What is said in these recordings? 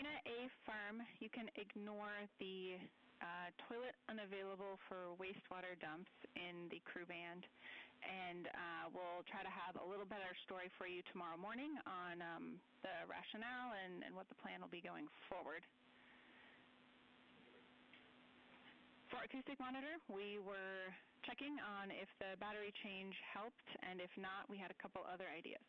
Christina A. Firm, you can ignore the toilet unavailable for wastewater dumps in the crew band, and we'll try to have a little better story for you tomorrow morning on the rationale and what the plan will be going forward. For acoustic monitor, we were checking on if the battery change helped, and if not, we had a couple other ideas.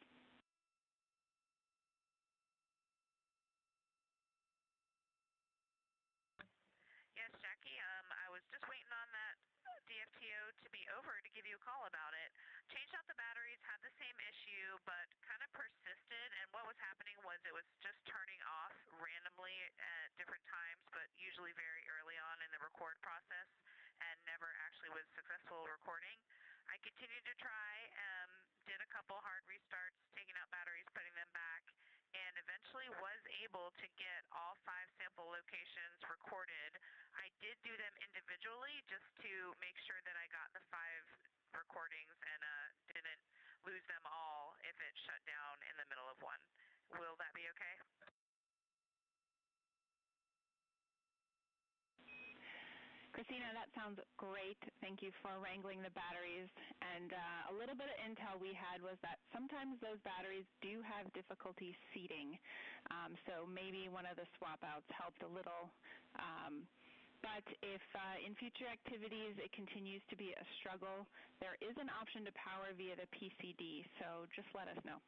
Yes, Jackie, I was just waiting on that DFTO to be over to give you a call about it. Changed out the batteries, had the same issue, but kind of persisted, and what was happening was it was just turning off randomly at different times, but usually very early on in the record process, and never actually was successful recording. I continued to try, did a couple hard restarts, taking out batteries, putting them back, and eventually was able to get all 5 sample locations recorded. I did do them individually just to make sure that I got the 5 recordings and didn't lose them all if it shut down in the middle of one. Will that be okay? Christina, that sounds great. Thank you for wrangling the batteries. And a little bit of intel we had was that sometimes those batteries do have difficulty seating. So maybe one of the swap outs helped a little. But if in future activities it continues to be a struggle, there is an option to power via the PCD. So just let us know.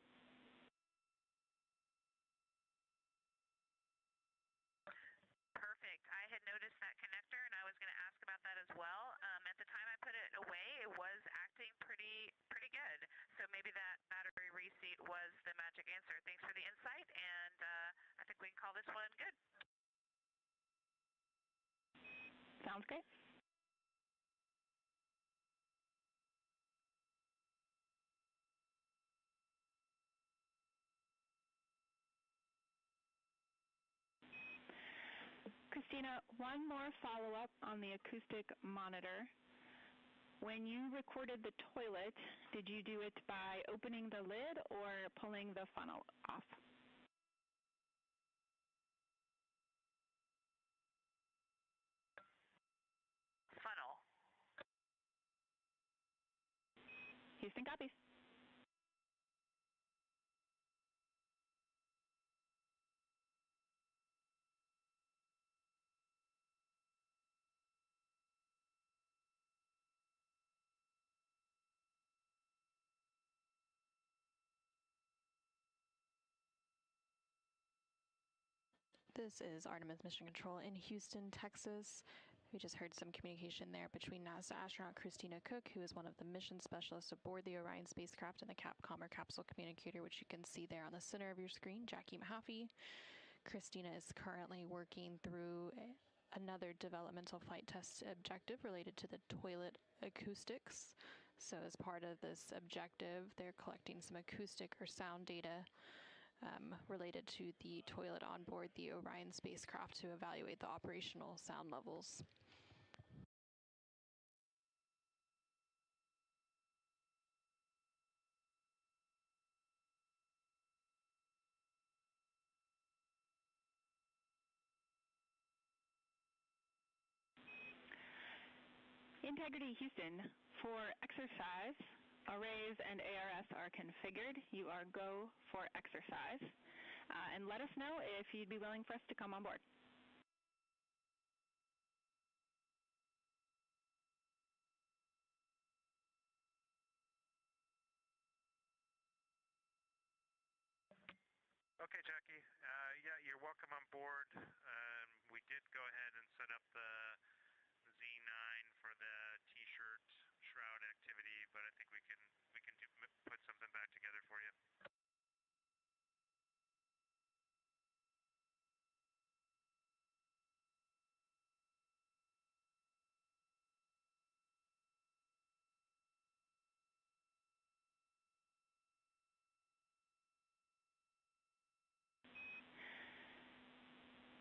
Perfect. I had noticed that connector, and I was going to ask about that as well. At the time I put it away, it was acting pretty good. So maybe that battery reseat was the magic answer. Thanks for the insight, and I think we can call this one good. Sounds great. Christina, one more follow-up on the acoustic monitor. When you recorded the toilet, did you do it by opening the lid or pulling the funnel off? Funnel. Houston copies. This is Artemis Mission Control in Houston, Texas. We just heard some communication there between NASA astronaut Christina Cook, who is one of the mission specialists aboard the Orion spacecraft, and the Capcom or capsule communicator, which you can see there on the center of your screen, Jackie Mahaffey. Christina is currently working through another developmental flight test objective related to the toilet acoustics. So as part of this objective, they're collecting some acoustic or sound data related to the toilet on board the Orion spacecraft to evaluate the operational sound levels. Integrity Houston, for exercise, arrays and ARS are configured. You are go for exercise. And let us know if you'd be willing for us to come on board. Okay, Jackie. Yeah, you're welcome on board. We did go ahead and set up the Z9 for the T-shirt shroud activity, but I think we can put something back together for you.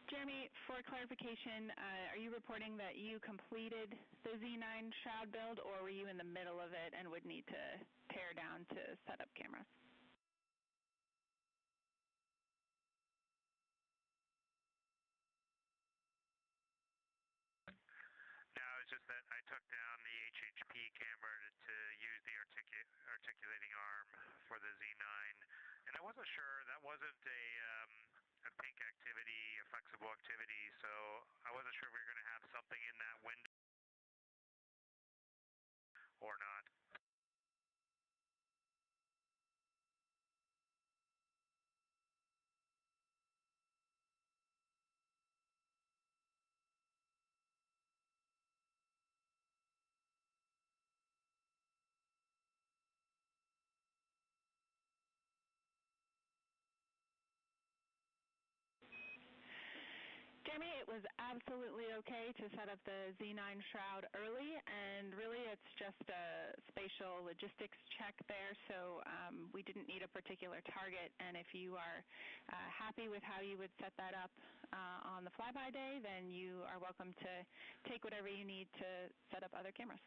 Jeremy, for clarification, are you reporting that you completed the Z9 shroud build, or were you in the middle of it and would need to tear down to set up cameras? me, it was absolutely okay to set up the Z9 shroud early, and really it's just a spatial logistics check there, so we didn't need a particular target, and if you are happy with how you would set that up on the flyby day, then you are welcome to take whatever you need to set up other cameras.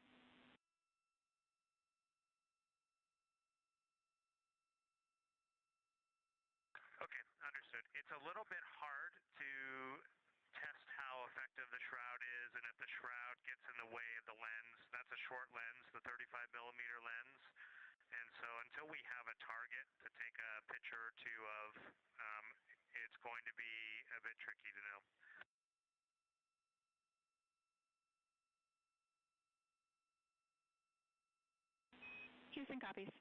Okay, understood. It's a little bit hard to test how effective the shroud is, and if the shroud gets in the way of the lens. That's a short lens, the 35 millimeter lens, and so until we have a target to take a picture or two of, it's going to be a bit tricky to know. Houston copies.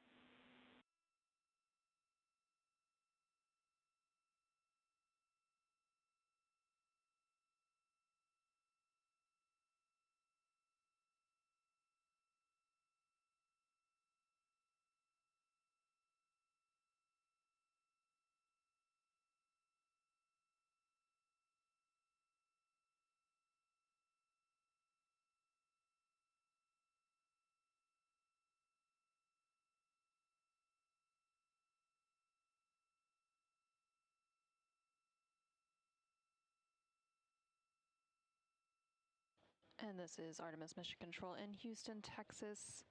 And this is Artemis Mission Control in Houston, Texas.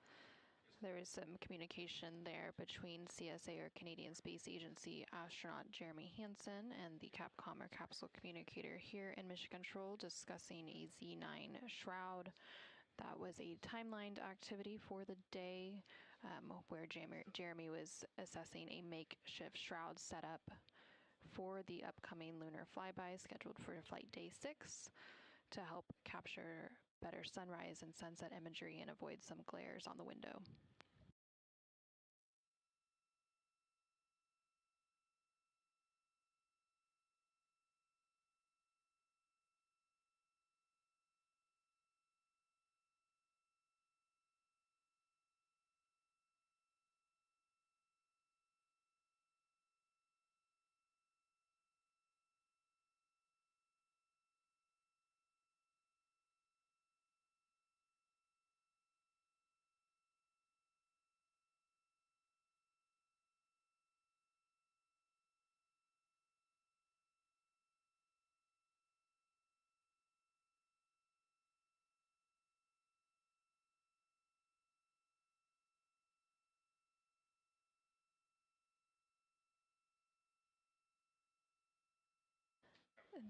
There is some communication there between CSA, or Canadian Space Agency, astronaut Jeremy Hansen and the Capcom, or capsule communicator, here in Mission Control discussing a Z9 shroud. That was a timelined activity for the day where Jeremy was assessing a makeshift shroud setup for the upcoming lunar flyby scheduled for flight day 6 to help capture better sunrise and sunset imagery and avoid some glares on the window.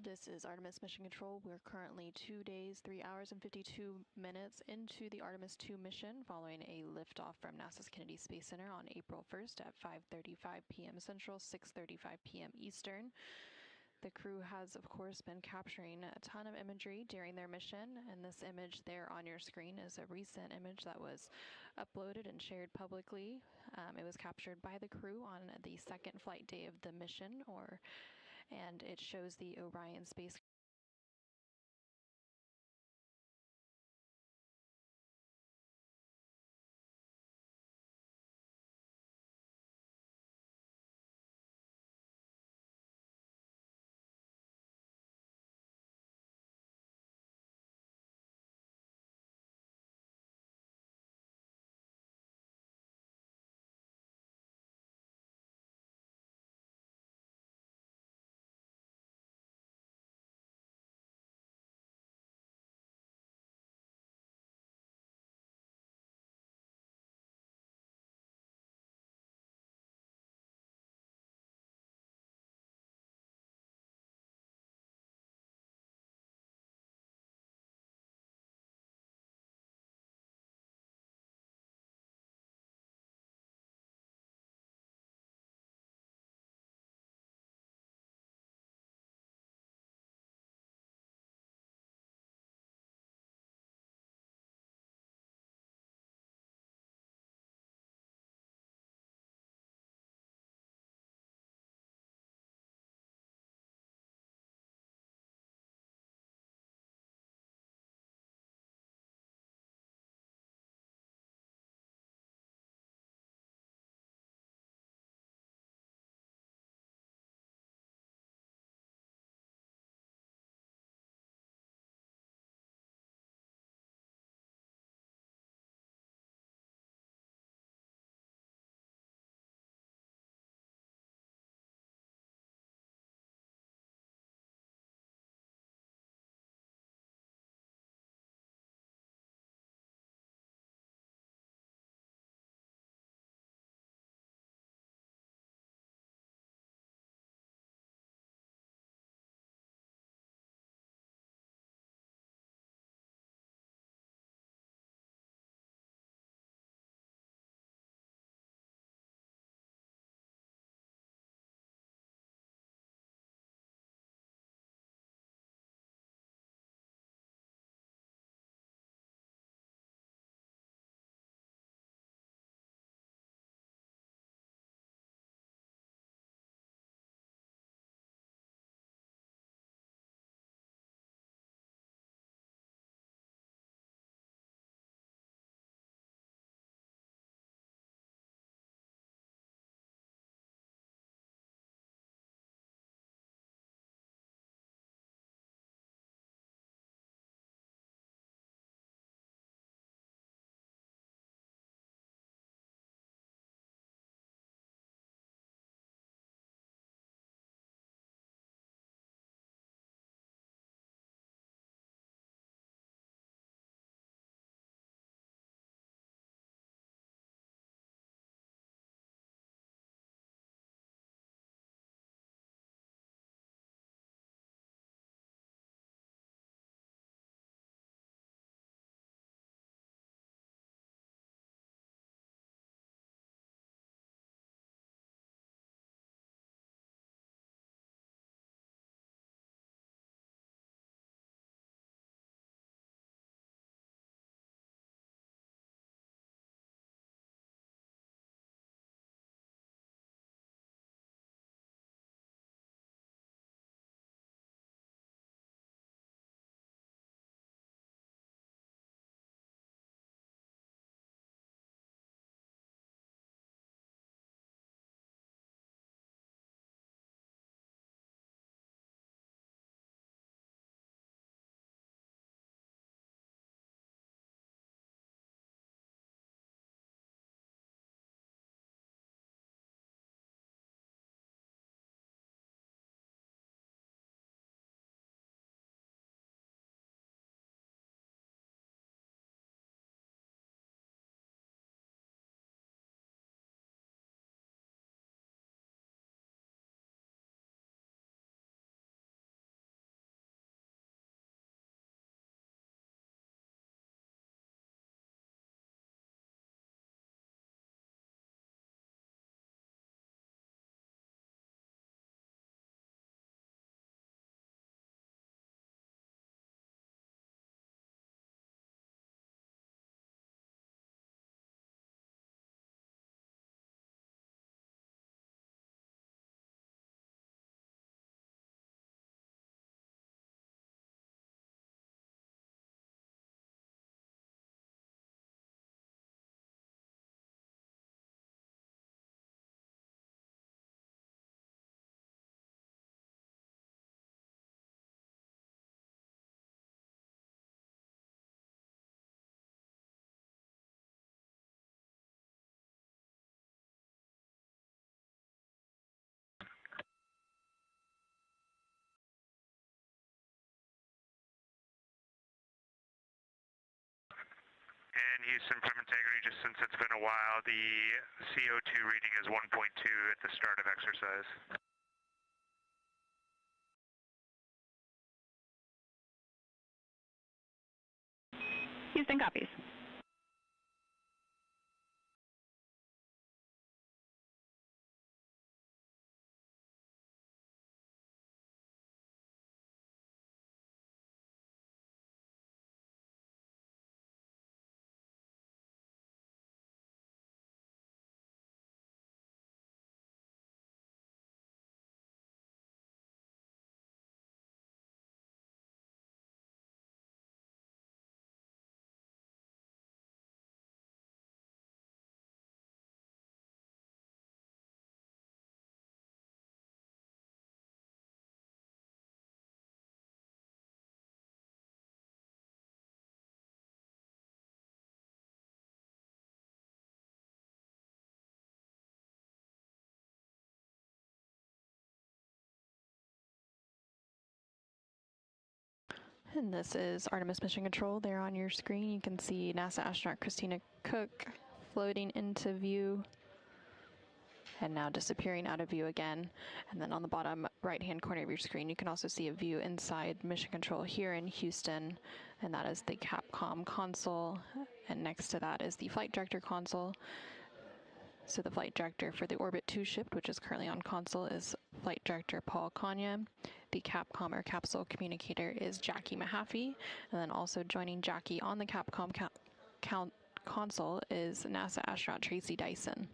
This is Artemis Mission Control. We're currently 2 days, 3 hours, and 52 minutes into the Artemis 2 mission, following a liftoff from NASA's Kennedy Space Center on April 1st at 5:35 p.m. Central, 6:35 p.m. Eastern. The crew has, of course, been capturing a ton of imagery during their mission, and this image there on your screen is a recent image that was uploaded and shared publicly. It was captured by the crew on the second flight day of the mission, and it shows the Orion spacecraft And Houston, from integrity, just since it's been a while, the CO2 reading is 1.2 at the start of exercise. Houston copies. And this is Artemis Mission Control. There on your screen, you can see NASA astronaut Christina Cook floating into view and now disappearing out of view again. And then on the bottom right-hand corner of your screen, you can also see a view inside Mission Control here in Houston, and that is the Capcom console. And next to that is the flight director console. So the flight director for the Orbit 2 ship, which is currently on console, is Flight Director Paul Kanya. The Capcom or capsule communicator is Jackie Mahaffey. And then also joining Jackie on the Capcom console is NASA astronaut Tracy Dyson.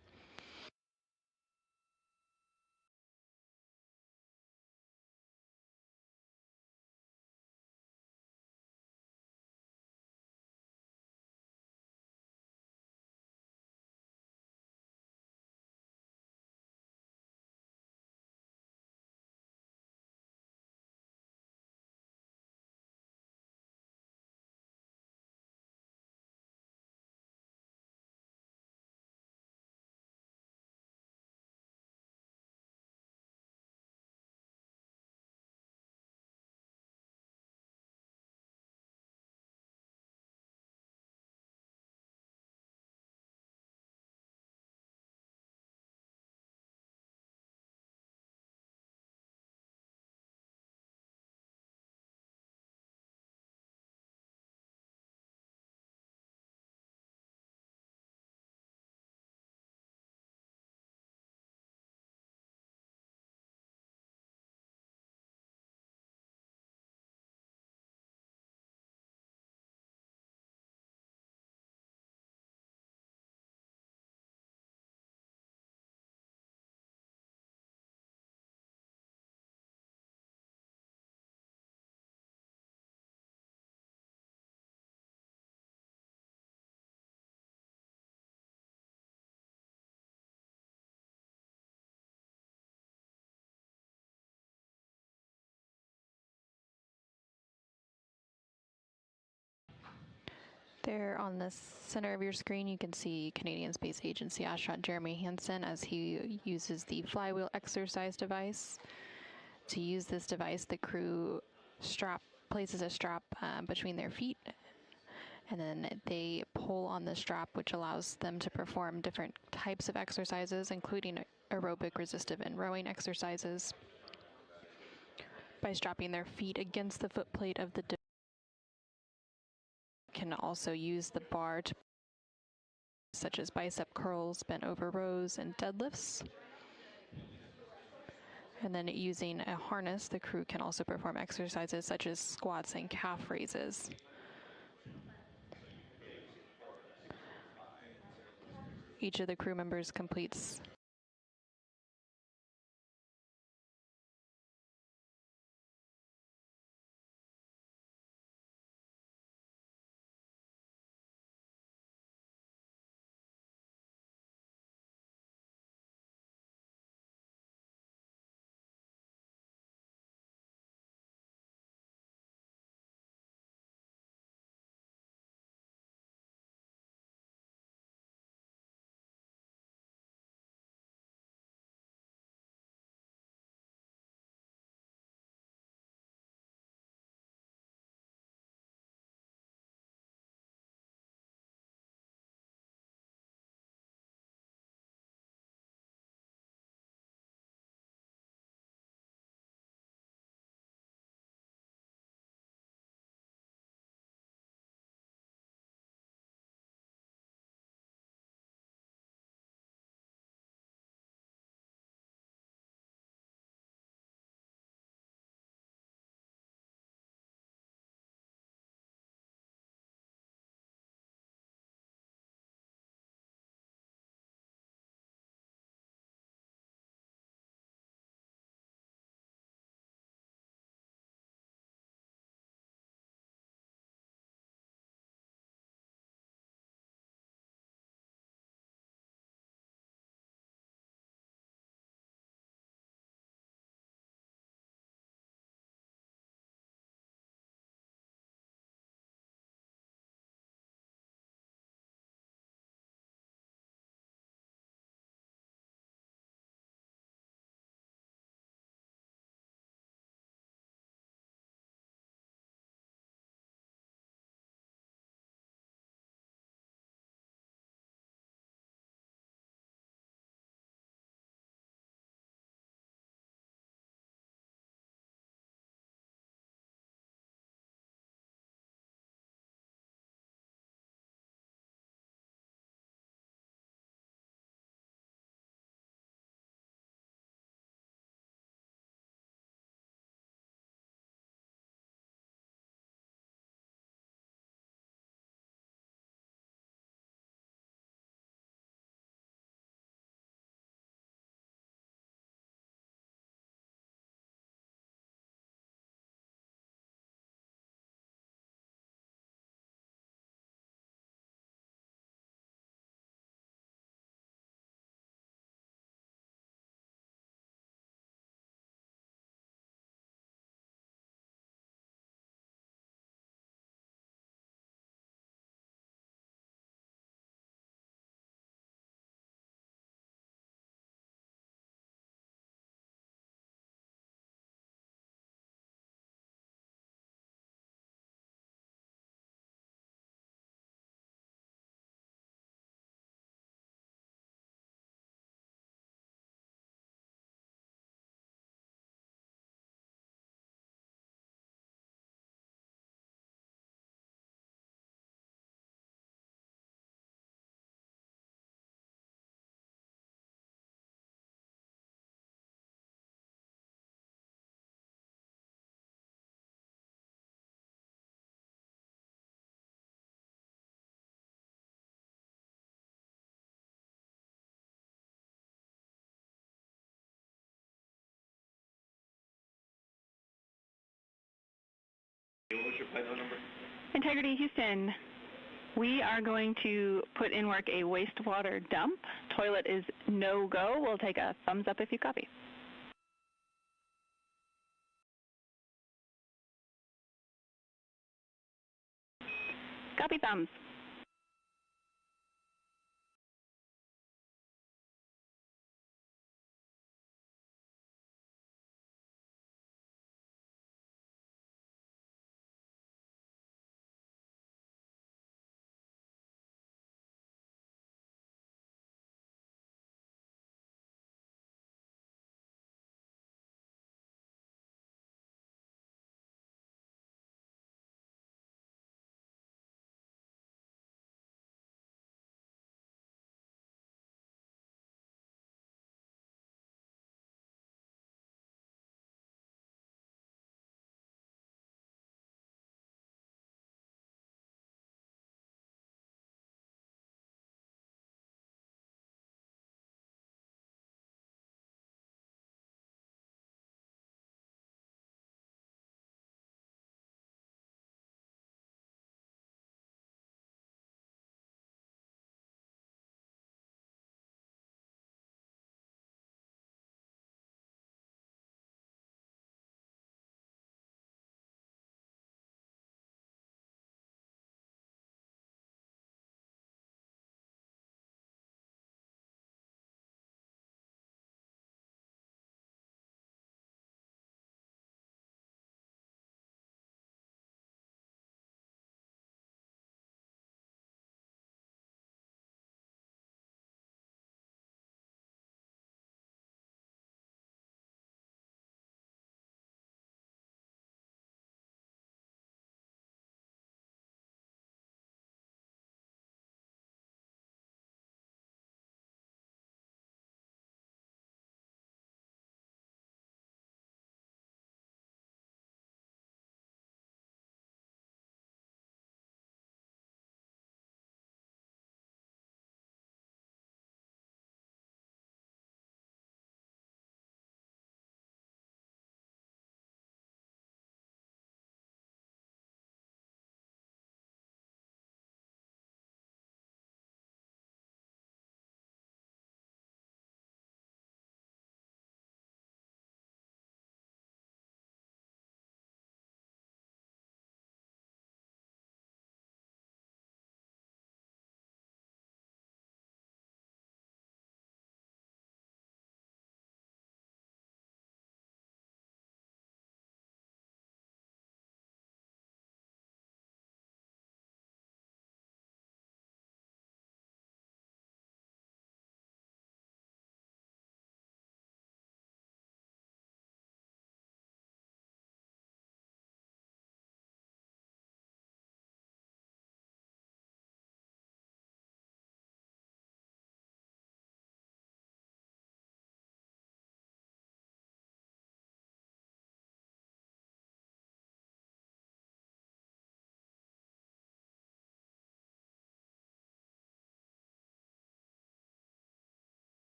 There on the center of your screen, you can see Canadian Space Agency astronaut Jeremy Hansen as he uses the flywheel exercise device. To use this device, the crew places a strap between their feet, and then they pull on the strap, which allows them to perform different types of exercises, including aerobic, resistive, and rowing exercises. By strapping their feet against the footplate of the device, can also use the bar to such as bicep curls, bent over rows, and deadlifts. And then using a harness, the crew can also perform exercises such as squats and calf raises. Each of the crew members completes your plate note number? Integrity Houston, we are going to put in work a wastewater dump. Toilet is no-go. We'll take a thumbs up if you copy. Copy thumbs.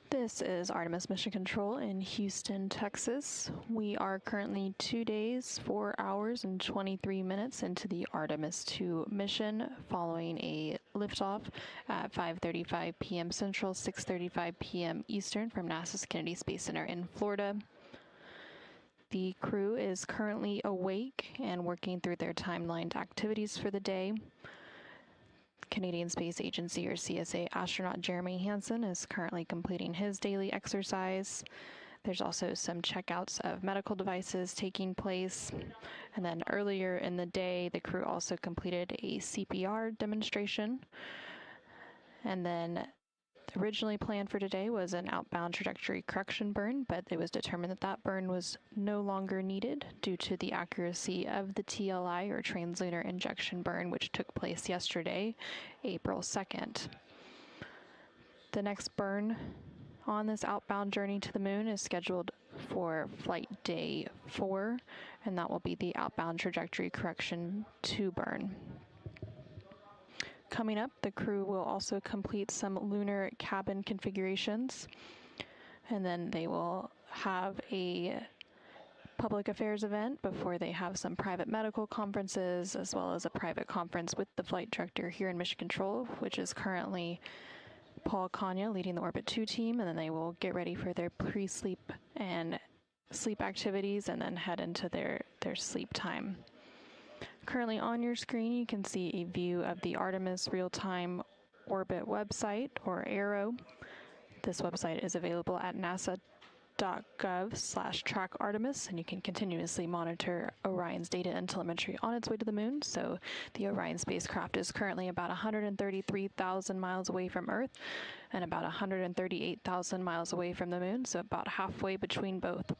This is Artemis Mission Control in Houston, Texas. We are currently 2 days, 4 hours, and 23 minutes into the Artemis II mission, following a liftoff at 5:35 p.m. Central, 6:35 p.m. Eastern from NASA's Kennedy Space Center in Florida. The crew is currently awake and working through their timelined activities for the day. Canadian Space Agency, or CSA, astronaut Jeremy Hansen is currently completing his daily exercise. There's also some checkouts of medical devices taking place. And then earlier in the day, the crew also completed a CPR demonstration. And then originally planned for today was an outbound trajectory correction burn, but it was determined that that burn was no longer needed due to the accuracy of the TLI, or translunar injection burn, which took place yesterday, April 2nd. The next burn on this outbound journey to the moon is scheduled for flight day 4, and that will be the outbound trajectory correction 2 burn. Coming up, the crew will also complete some lunar cabin configurations, and then they will have a public affairs event before they have some private medical conferences, as well as a private conference with the flight director here in Mission Control, which is currently Paul Kanya leading the Orbit 2 team, and then they will get ready for their pre-sleep and sleep activities and then head into their sleep time. Currently on your screen, you can see a view of the Artemis Real-Time Orbit website, or ARROW. This website is available at nasa.gov/trackartemis, and you can continuously monitor Orion's data and telemetry on its way to the moon. So the Orion spacecraft is currently about 133,000 miles away from Earth and about 138,000 miles away from the moon, so about halfway between both.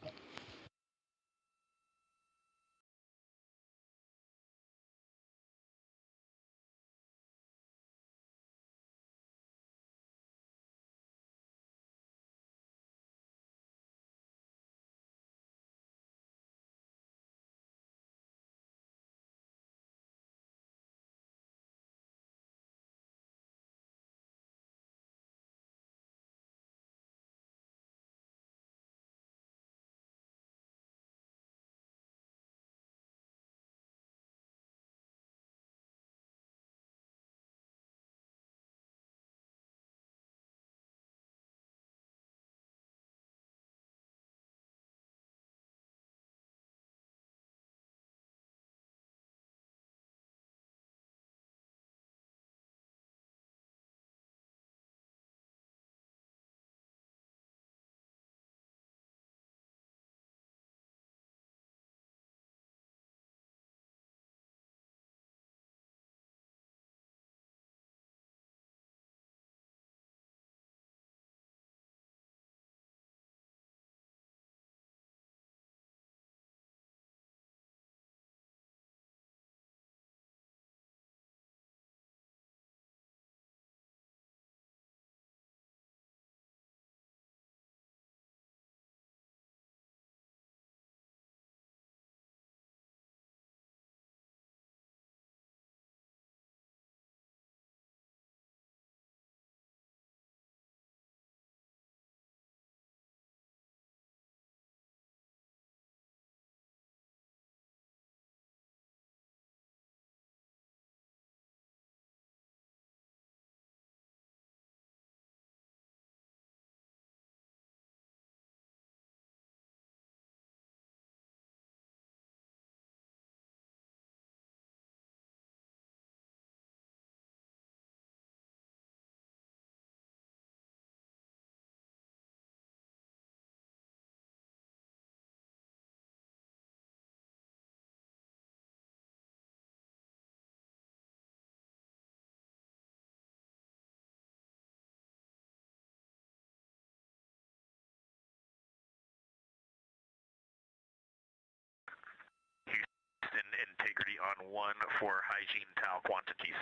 Integrity on 1 for hygiene towel quantities.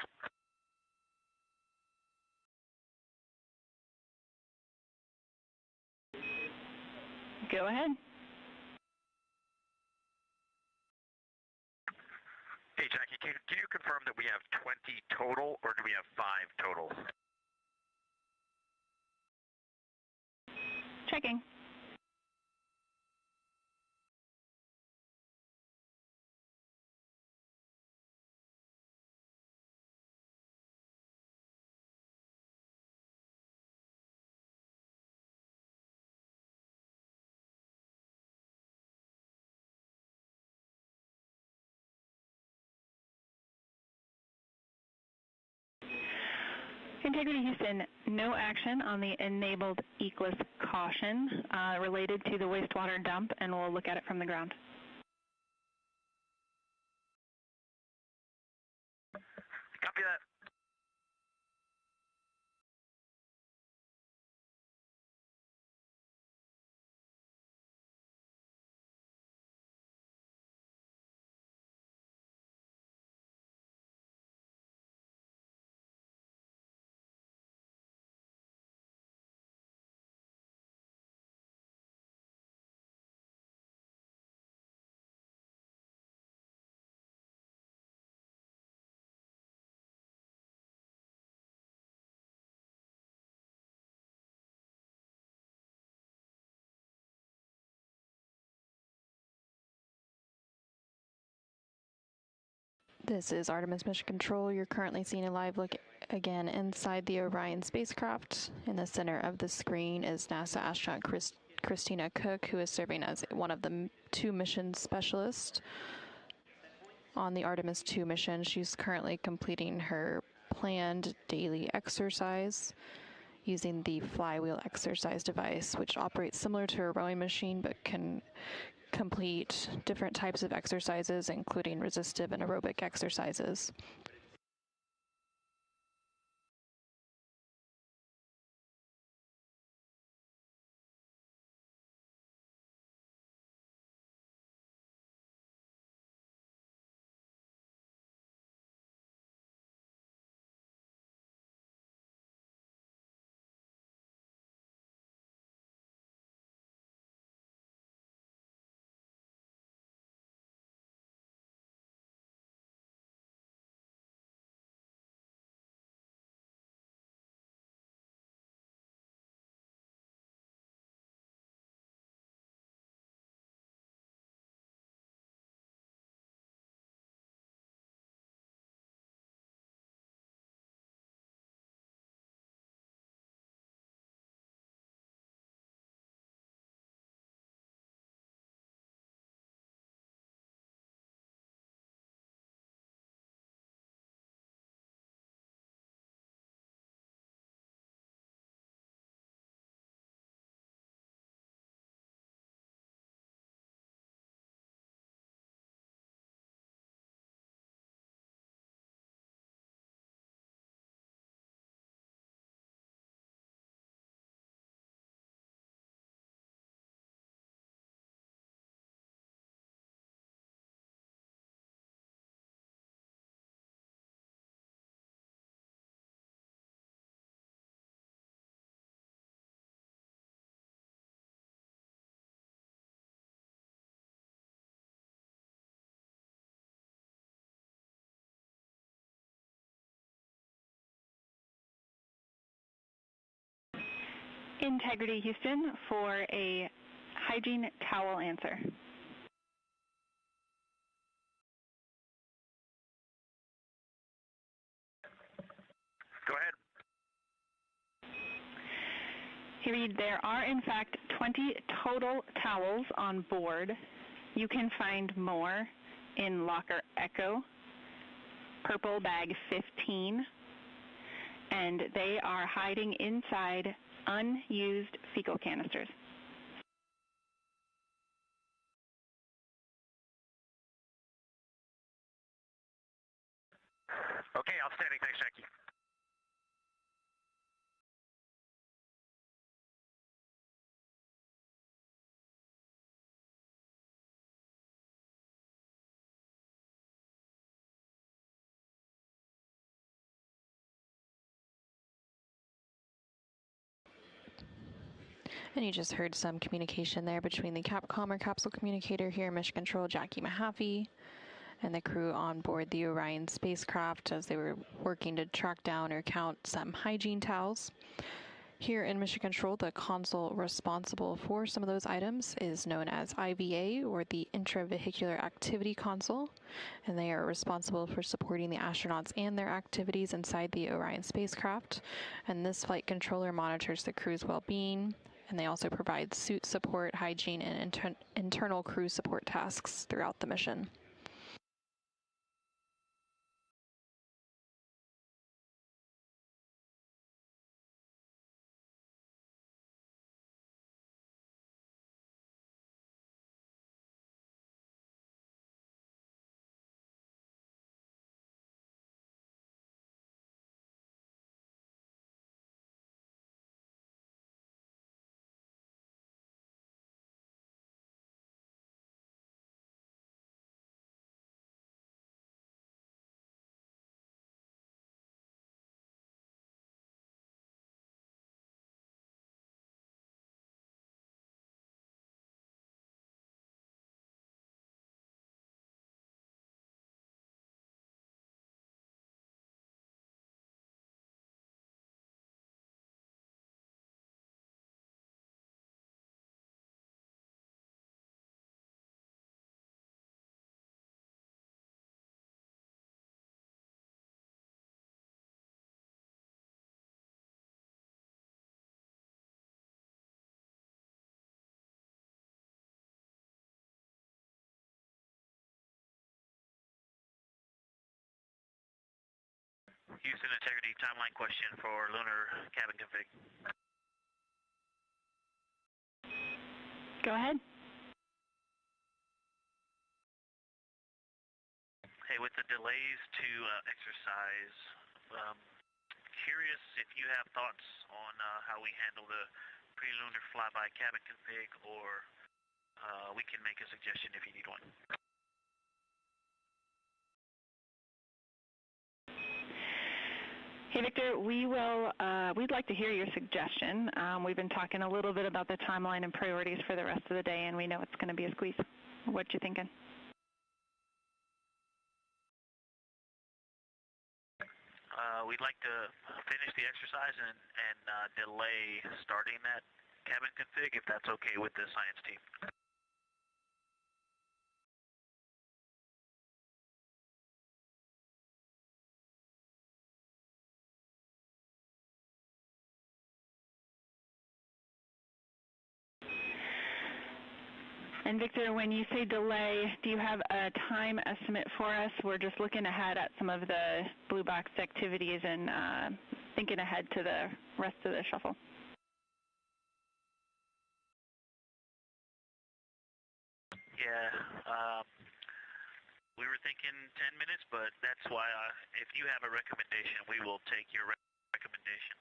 Go ahead. Hey Jackie, can you confirm that we have 20 total, or do we have 5 totals? Checking. Integrity Houston, no action on the enabled ECLIS caution related to the wastewater dump, and we'll look at it from the ground. Copy that. This is Artemis Mission Control. You're currently seeing a live look again inside the Orion spacecraft. In the center of the screen is NASA astronaut Christina Cook, who is serving as one of the two mission specialists on the Artemis 2 mission. She's currently completing her planned daily exercise using the flywheel exercise device, which operates similar to a rowing machine but can complete different types of exercises, including resistive and aerobic exercises. Integrity Houston for a hygiene towel answer. Go ahead. Here, there are in fact 20 total towels on board. You can find more in locker Echo, purple bag 15, and they are hiding inside unused fecal canisters. Okay, outstanding. Thanks, Jackie. And you just heard some communication there between the Capcom or capsule communicator here, Mission Control Jackie Mahaffey, and the crew on board the Orion spacecraft as they were working to track down or count some hygiene towels. Here in Mission Control, the console responsible for some of those items is known as IVA, or the Intravehicular Activity Console, and they are responsible for supporting the astronauts and their activities inside the Orion spacecraft. And this flight controller monitors the crew's well-being, and they also provide suit support, hygiene, and internal crew support tasks throughout the mission. Houston integrity timeline question for lunar cabin config. Go ahead. Hey, with the delays to exercise, curious if you have thoughts on how we handle the pre-lunar flyby cabin config, or we can make a suggestion if you need one. Hey, Victor, we'd like to hear your suggestion. We've been talking a little bit about the timeline and priorities for the rest of the day, and we know it's going to be a squeeze. What you thinking? We'd like to finish the exercise and delay starting that cabin config, if that's okay with the science team. And Victor, when you say delay, do you have a time estimate for us? We're just looking ahead at some of the blue box activities and thinking ahead to the rest of the shuffle. Yeah, we were thinking 10 minutes, but that's why if you have a recommendation, we will take your recommendation.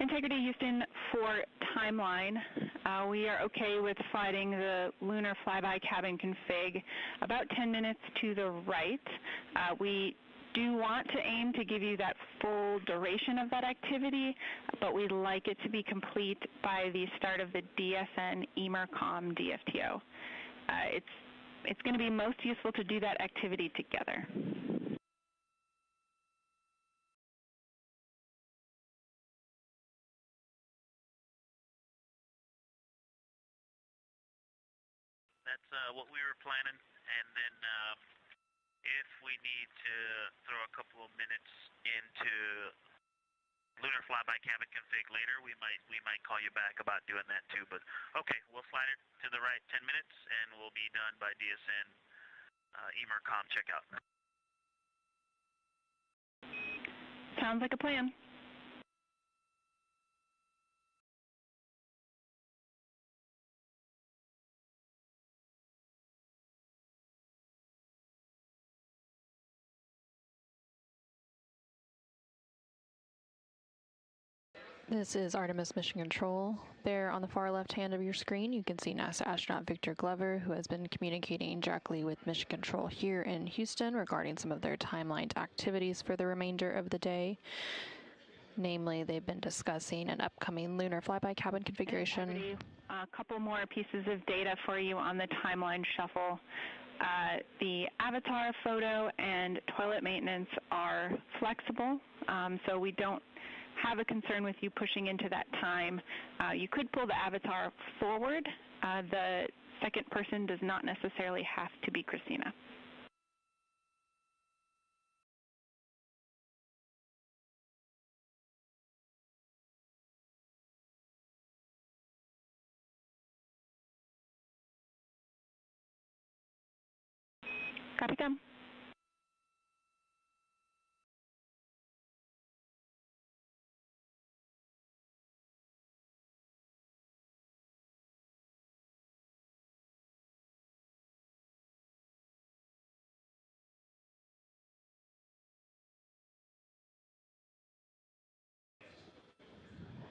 Integrity Houston, for timeline, we are okay with flighting the lunar flyby cabin config about 10 minutes to the right. We do want to aim to give you that full duration of that activity, but we'd like it to be complete by the start of the DSN EMERCOM DFTO. It's going to be most useful to do that activity together. That's what we were planning, and then if we need to throw a couple of minutes into lunar flyby cabin config later, we might call you back about doing that too. But okay, we'll slide it to the right 10 minutes, and we'll be done by DSN EMERCOM checkout. Sounds like a plan. This is Artemis Mission Control. There on the far left hand of your screen, you can see NASA astronaut Victor Glover, who has been communicating directly with Mission Control here in Houston regarding some of their timelined activities for the remainder of the day. Namely, they've been discussing an upcoming lunar flyby cabin configuration. A couple more pieces of data for you on the timeline shuffle. The avatar photo and toilet maintenance are flexible, so we don't have a concern with you pushing into that time. You could pull the avatar forward. The second person does not necessarily have to be Christina. Copy, Tom.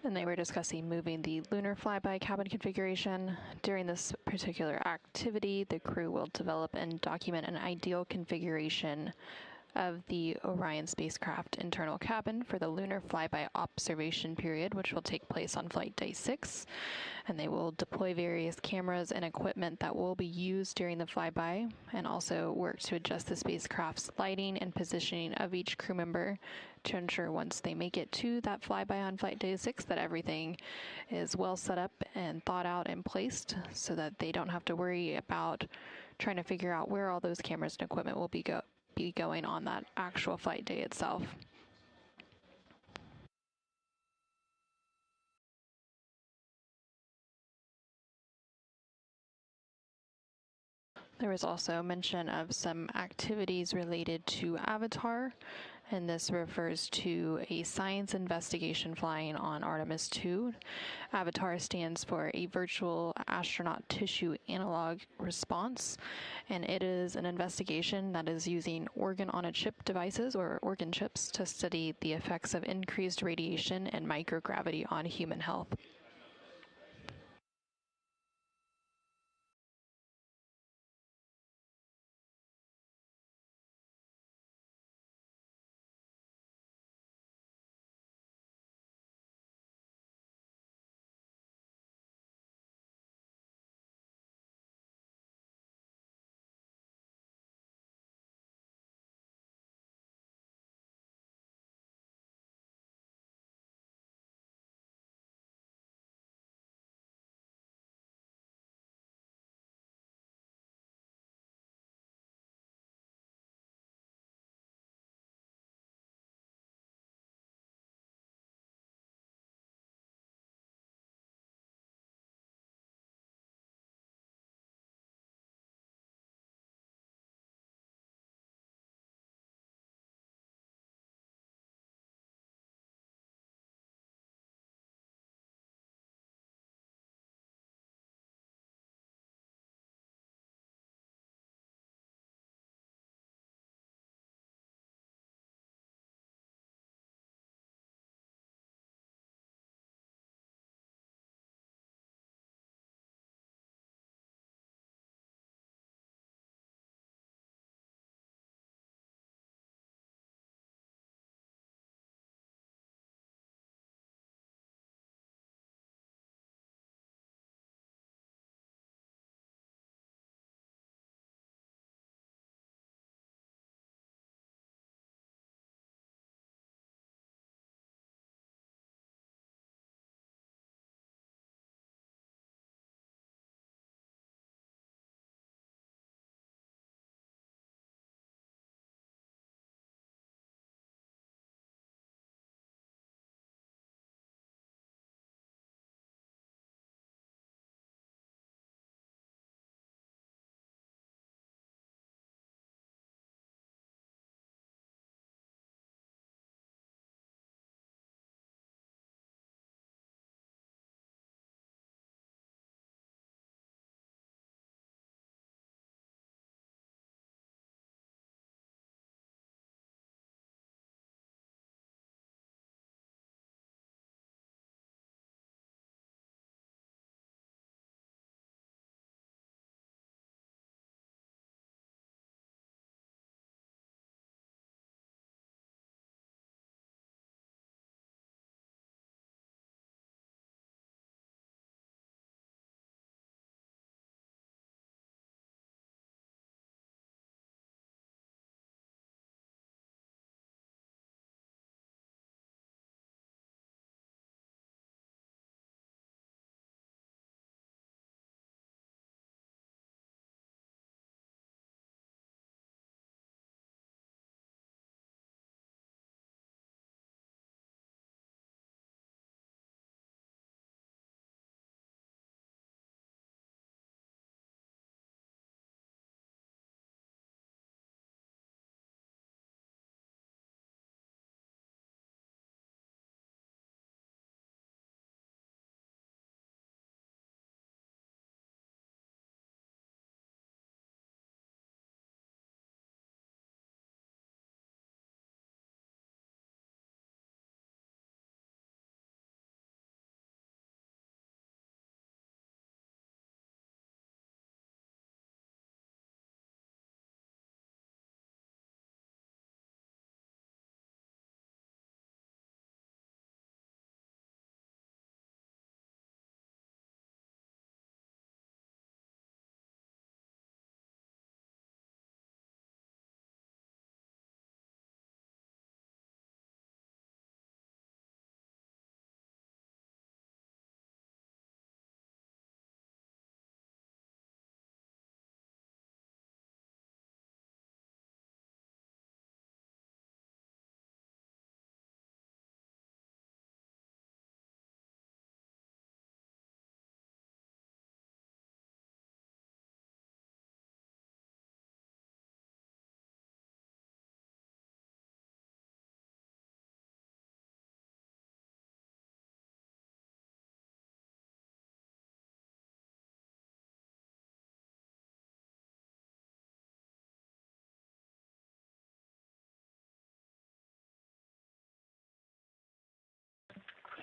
And they were discussing moving the lunar flyby cabin configuration. During this particular activity, the crew will develop and document an ideal configuration of the Orion spacecraft internal cabin for the lunar flyby observation period, which will take place on flight day 6. And they will deploy various cameras and equipment that will be used during the flyby, and also work to adjust the spacecraft's lighting and positioning of each crew member to ensure once they make it to that flyby on flight day 6 that everything is well set up and thought out and placed, so that they don't have to worry about trying to figure out where all those cameras and equipment will be going on that actual flight day itself. There was also mention of some activities related to Avatar, and this refers to a science investigation flying on Artemis 2. Avatar stands for a Virtual Astronaut Tissue Analog Response, and it is an investigation that is using organ-on-a-chip devices, or organ chips, to study the effects of increased radiation and microgravity on human health.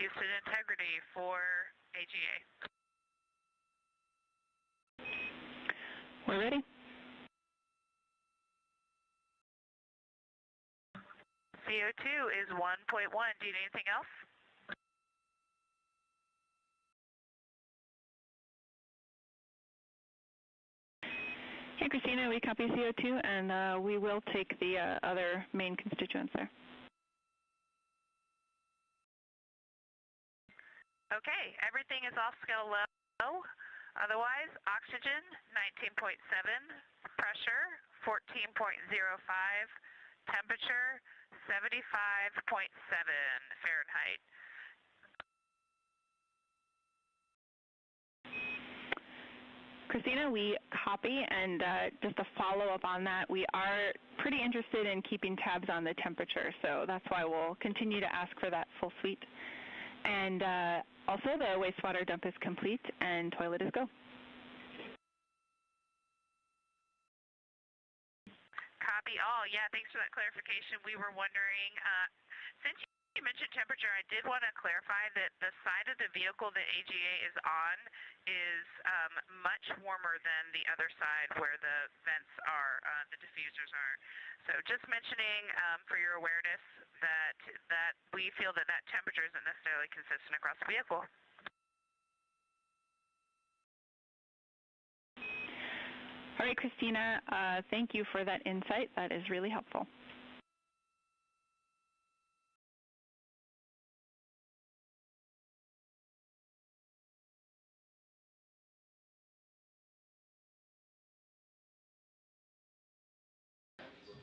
Houston Integrity for AGA. We're ready. CO2 is 1.1. Do you need anything else? Hey, Christina, we copy CO2, and we will take the other main constituents there. Okay, everything is off scale low. Otherwise, oxygen 19.7, pressure 14.05, temperature 75.7 Fahrenheit. Christina, we copy, and just a follow-up on that, we are pretty interested in keeping tabs on the temperature, so that's why we'll continue to ask for that full suite. And also, the wastewater dump is complete, and toilet is go. Copy all. Yeah, thanks for that clarification. We were wondering, since you mentioned temperature, I did want to clarify that the side of the vehicle that AGA is on is much warmer than the other side where the vents are, the diffusers are. So just mentioning for your awareness that we feel that temperature isn't necessarily consistent across the vehicle. All right, Christina, thank you for that insight. That is really helpful.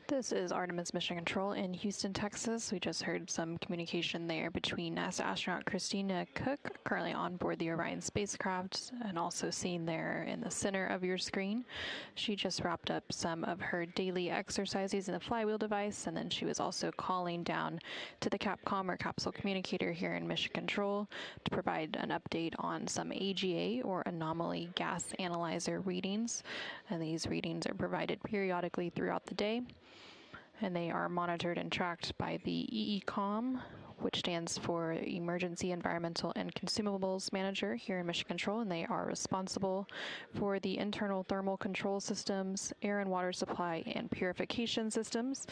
This is Artemis Mission Control in Houston, Texas. We just heard some communication there between NASA astronaut Christina Cook, currently on board the Orion spacecraft, and also seen there in the center of your screen. She just wrapped up some of her daily exercises in the flywheel device, and then she was also calling down to the Capcom or capsule communicator here in Mission Control to provide an update on some AGA or anomaly gas analyzer readings. And these readings are provided periodically throughout the day, and they are monitored and tracked by the EECOM, which stands for Emergency Environmental and Consumables Manager here in Mission Control, and they are responsible for the internal thermal control systems, air and water supply, and purification systems.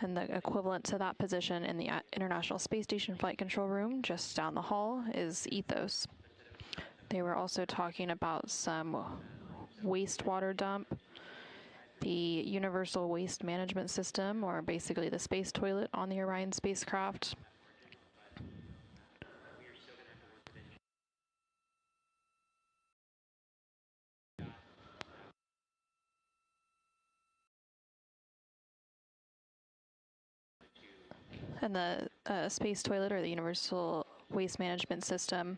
And the equivalent to that position in the International Space Station Flight Control Room just down the hall is Ethos. They were also talking about some wastewater dump, the Universal Waste Management System, or basically the space toilet on the Orion spacecraft. And the space toilet, or the Universal Waste Management System,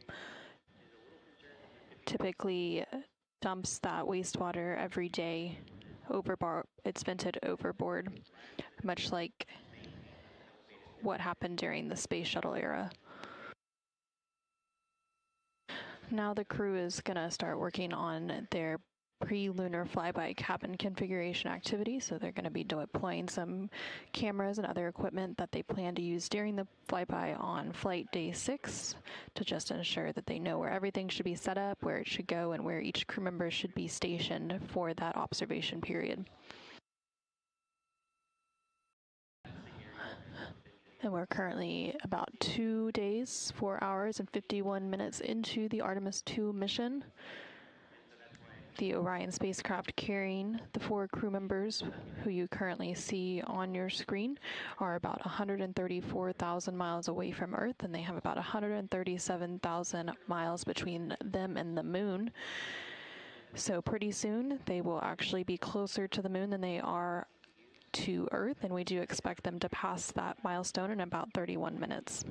typically dumps that wastewater every day overboard. It's vented overboard, much like what happened during the space shuttle era. Now the crew is going to start working on their pre-lunar flyby cabin configuration activity, so they're going to be deploying some cameras and other equipment that they plan to use during the flyby on flight day 6 to just ensure that they know where everything should be set up, where it should go, and where each crew member should be stationed for that observation period. And we're currently about 2 days, 4 hours, and 51 minutes into the Artemis 2 mission. The Orion spacecraft carrying the 4 crew members who you currently see on your screen are about 134,000 miles away from Earth, and they have about 137,000 miles between them and the moon. So pretty soon they will actually be closer to the moon than they are to Earth, and we do expect them to pass that milestone in about 31 minutes.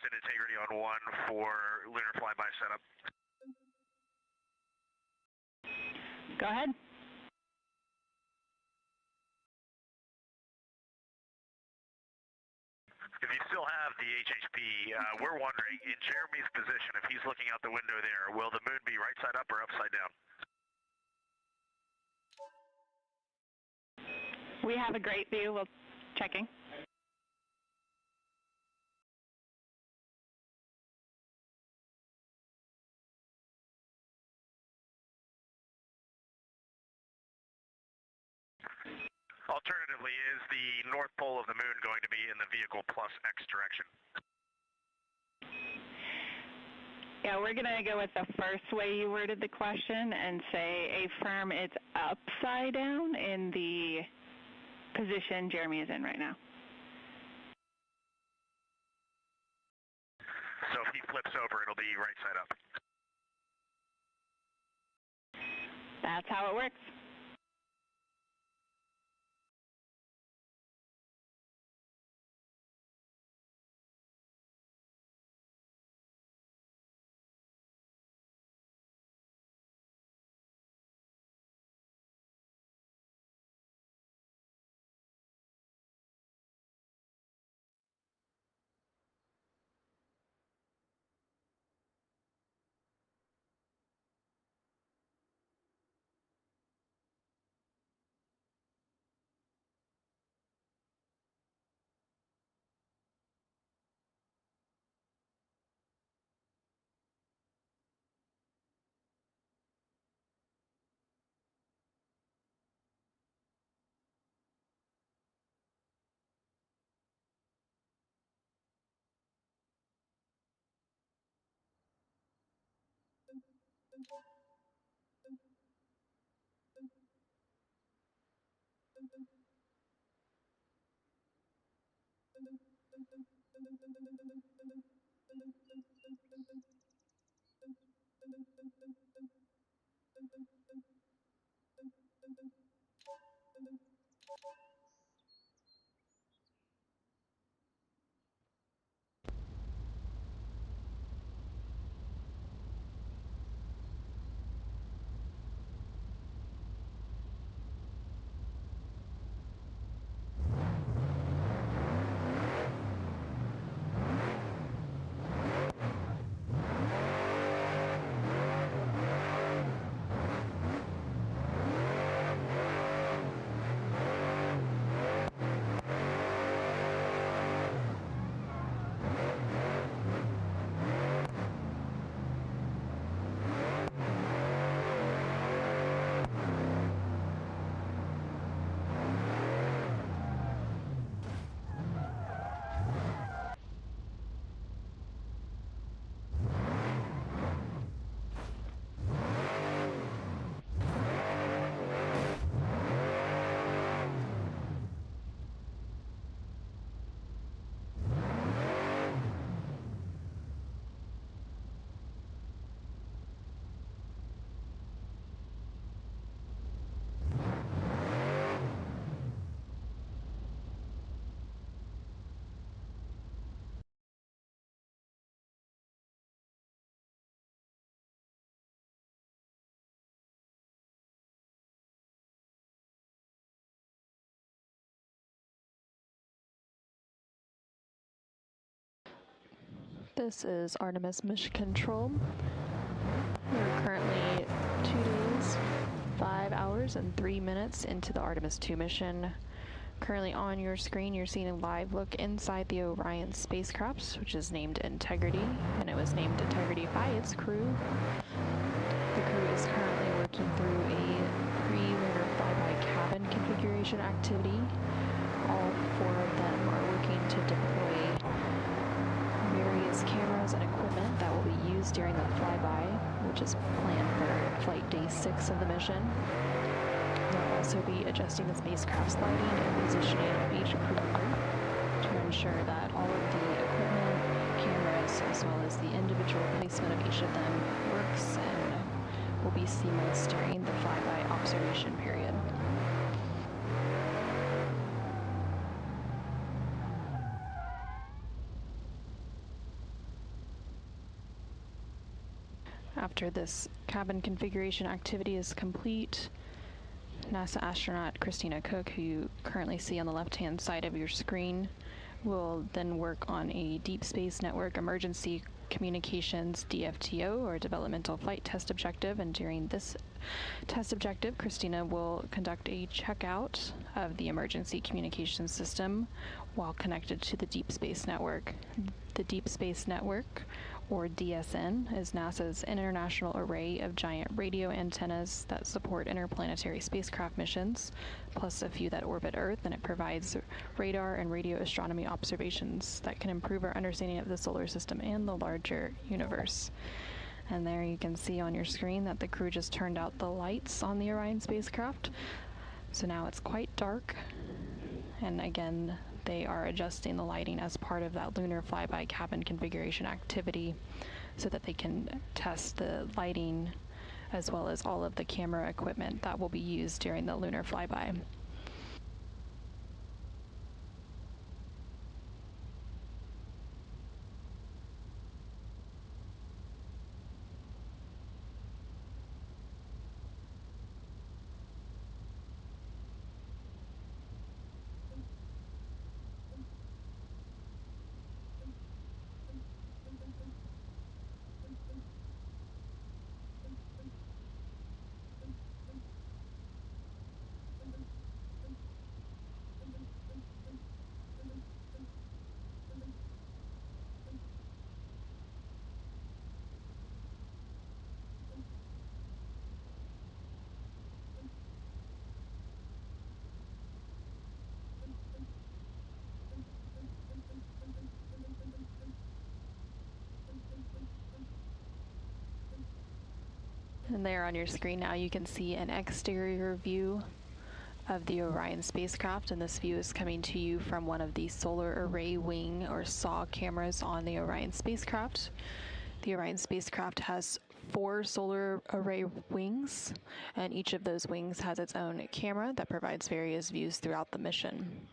in integrity on 1 for lunar flyby setup. Go ahead. If you still have the HHP, we're wondering, in Jeremy's position, if he's looking out the window there, will the moon be right side up or upside down? We have a great view. We'll checking. Alternatively, is the north pole of the moon going to be in the vehicle plus X direction? Yeah, we're going to go with the first way you worded the question and say affirm it's upside down in the position Jeremy is in right now. So if he flips over, it'll be right side up. That's how it works. This is Artemis Mission Control. We're currently 2 days, 5 hours, and 3 minutes into the Artemis 2 mission. Currently on your screen, you're seeing a live look inside the Orion spacecraft, which is named Integrity, and it was named Integrity by its crew. The crew is currently working through a pre-lunar flyby cabin configuration activity. All 4 of them are working to deploy various cameras and equipment that will be used during the flyby, which is planned for flight day 6 of the mission. They'll also be adjusting the spacecraft's lighting and positioning of each crew member to ensure that all of the equipment, cameras, as well as the individual placement of each of them works and will be seamless during the flyby observation period. After this cabin configuration activity is complete, NASA astronaut Christina Cook, who you currently see on the left-hand side of your screen, will then work on a Deep Space Network Emergency Communications DFTO, or Developmental Flight Test Objective, and during this test objective, Christina will conduct a checkout of the emergency communications system while connected to the Deep Space Network. The Deep Space Network, or DSN, is NASA's international array of giant radio antennas that support interplanetary spacecraft missions, plus a few that orbit Earth, and it provides radar and radio astronomy observations that can improve our understanding of the solar system and the larger universe. And there you can see on your screen that the crew just turned out the lights on the Orion spacecraft. So now it's quite dark. And again, they are adjusting the lighting as part of that lunar flyby cabin configuration activity so that they can test the lighting as well as all of the camera equipment that will be used during the lunar flyby. And there on your screen now you can see an exterior view of the Orion spacecraft, and this view is coming to you from one of the solar array wing or SAW cameras on the Orion spacecraft. The Orion spacecraft has 4 solar array wings, and each of those wings has its own camera that provides various views throughout the mission.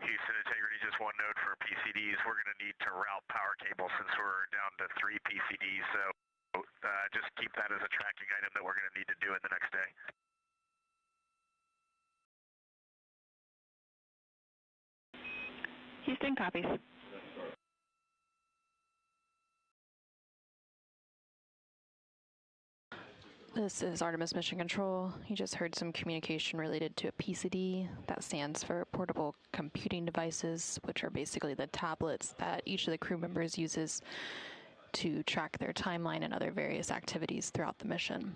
Houston Integrity, just one note for PCDs. We're going to need to route power cable since we're down to 3 PCDs. So just keep that as a tracking item that we're going to need to do in the next day. Houston copies. This is Artemis Mission Control. You just heard some communication related to a PCD. That stands for Portable Computing Devices, which are basically the tablets that each of the crew members uses to track their timeline and other various activities throughout the mission.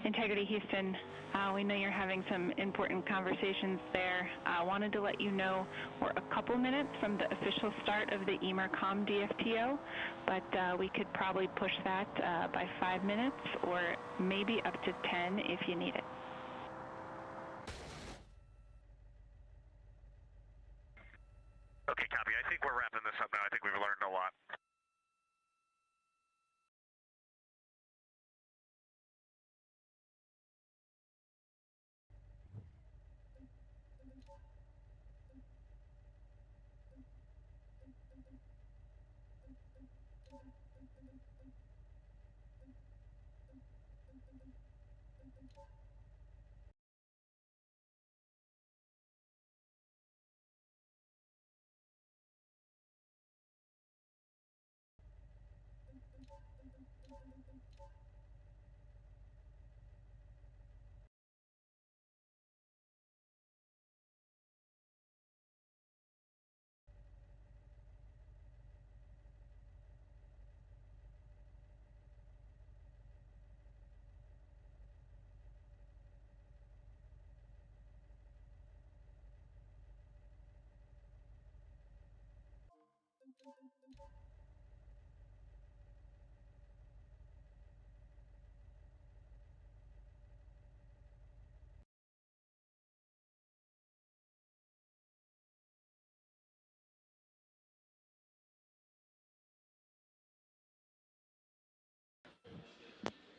Integrity Houston, we know you're having some important conversations there. I wanted to let you know we're a couple minutes from the official start of the EMERCOM DFTO, but we could probably push that by 5 minutes or maybe up to 10 if you need it. Okay, copy. I think we're wrapping this up now. I think we've learned a lot.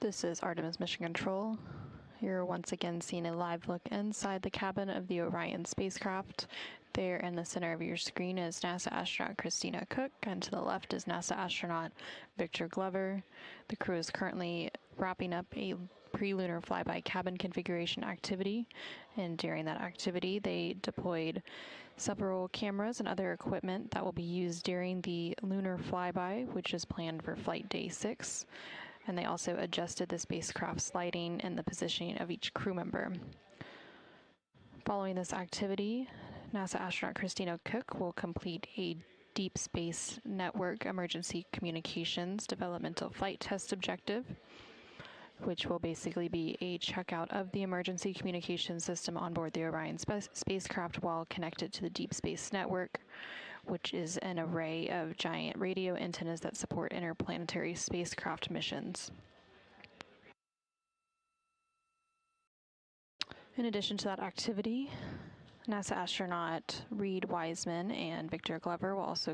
This is Artemis Mission Control. You're once again seeing a live look inside the cabin of the Orion spacecraft. There in the center of your screen is NASA astronaut Christina Cook, and to the left is NASA astronaut Victor Glover. The crew is currently wrapping up a pre-lunar flyby cabin configuration activity, and during that activity they deployed several cameras and other equipment that will be used during the lunar flyby, which is planned for flight day 6. And they also adjusted the spacecraft's lighting and the positioning of each crew member. Following this activity, NASA astronaut Christina Cook will complete a Deep Space Network Emergency Communications Developmental Flight Test objective, which will basically be a checkout of the emergency communication system on board the Orion spacecraft while connected to the Deep Space Network, which is an array of giant radio antennas that support interplanetary spacecraft missions. In addition to that activity, NASA astronaut Reed Wiseman and Victor Glover will also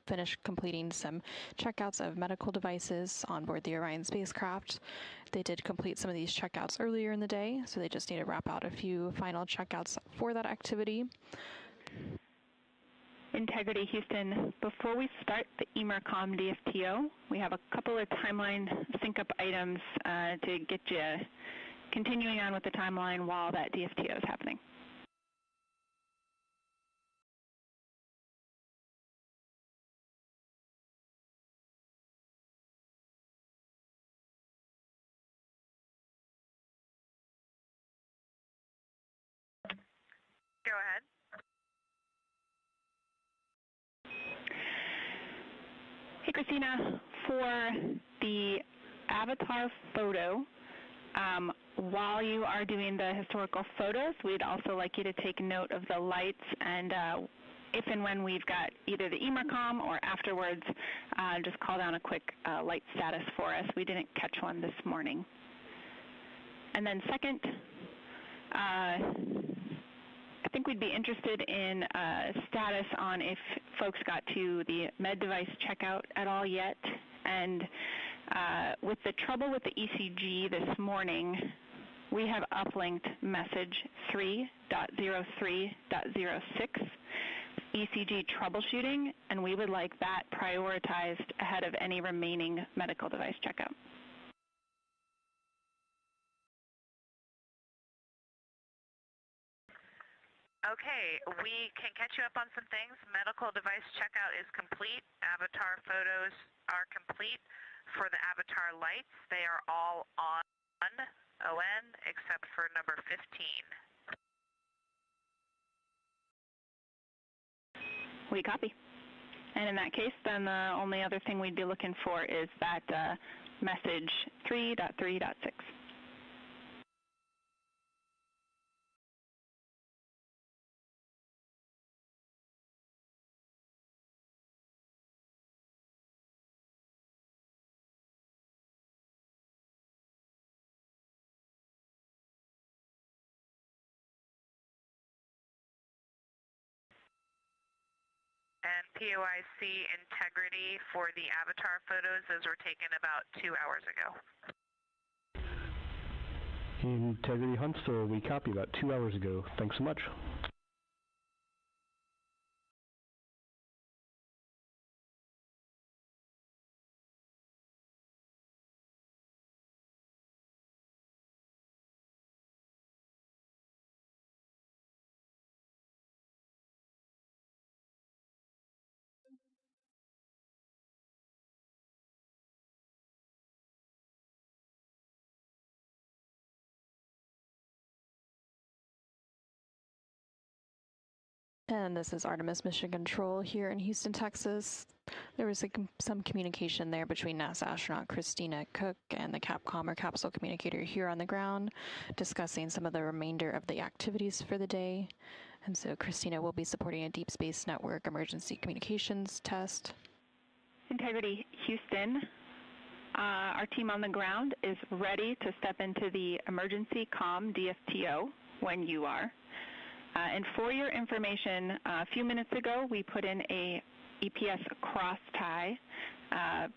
finish completing some checkouts of medical devices on board the Orion spacecraft. They did complete some of these checkouts earlier in the day, so they just need to wrap out a few final checkouts for that activity. Integrity Houston, before we start the EMERCOM DFTO, we have a couple of timeline sync-up items to get you continuing on with the timeline while that DFTO is happening. Go ahead. Hey, Christina, for the avatar photo, while you are doing the historical photos, we'd also like you to take note of the lights, and if and when we've got either the EMERCOM or afterwards, just call down a quick light status for us. We didn't catch one this morning. And then second, I think we'd be interested in status on if folks got to the med device checkout at all yet. And with the trouble with the ECG this morning, we have uplinked message 3.03.06 ECG troubleshooting, and we would like that prioritized ahead of any remaining medical device checkout. Okay, we can catch you up on some things. Medical device checkout is complete. Avatar photos are complete. For the avatar lights, they are all on, except for number 15. We copy. And in that case, then the only other thing we'd be looking for is that message 3.3.6. And POIC integrity for the avatar photos, those were taken about 2 hours ago. Integrity Huntsville, we copy about 2 hours ago. Thanks so much. And this is Artemis Mission Control here in Houston, Texas. There was some communication there between NASA astronaut Christina Cook and the Capcom or capsule communicator here on the ground, discussing some of the remainder of the activities for the day. And so Christina will be supporting a Deep Space Network emergency communications test. Integrity Houston, our team on the ground is ready to step into the emergency comm DFTO when you are. And for your information, a few minutes ago, we put in a EPS cross tie,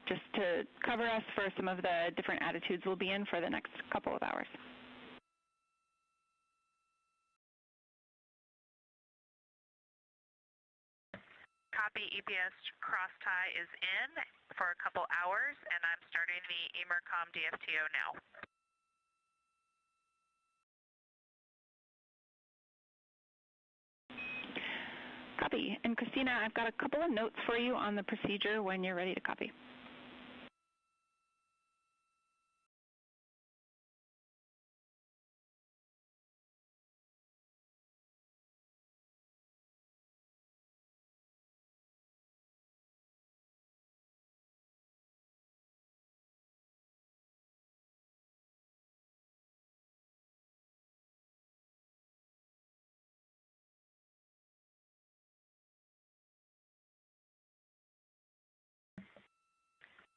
just to cover us for some of the different attitudes we'll be in for the next couple of hours. Copy, EPS cross tie is in for a couple hours, and I'm starting the EMERCOM DFTO now. Copy. And Christina, I've got a couple of notes for you on the procedure when you're ready to copy.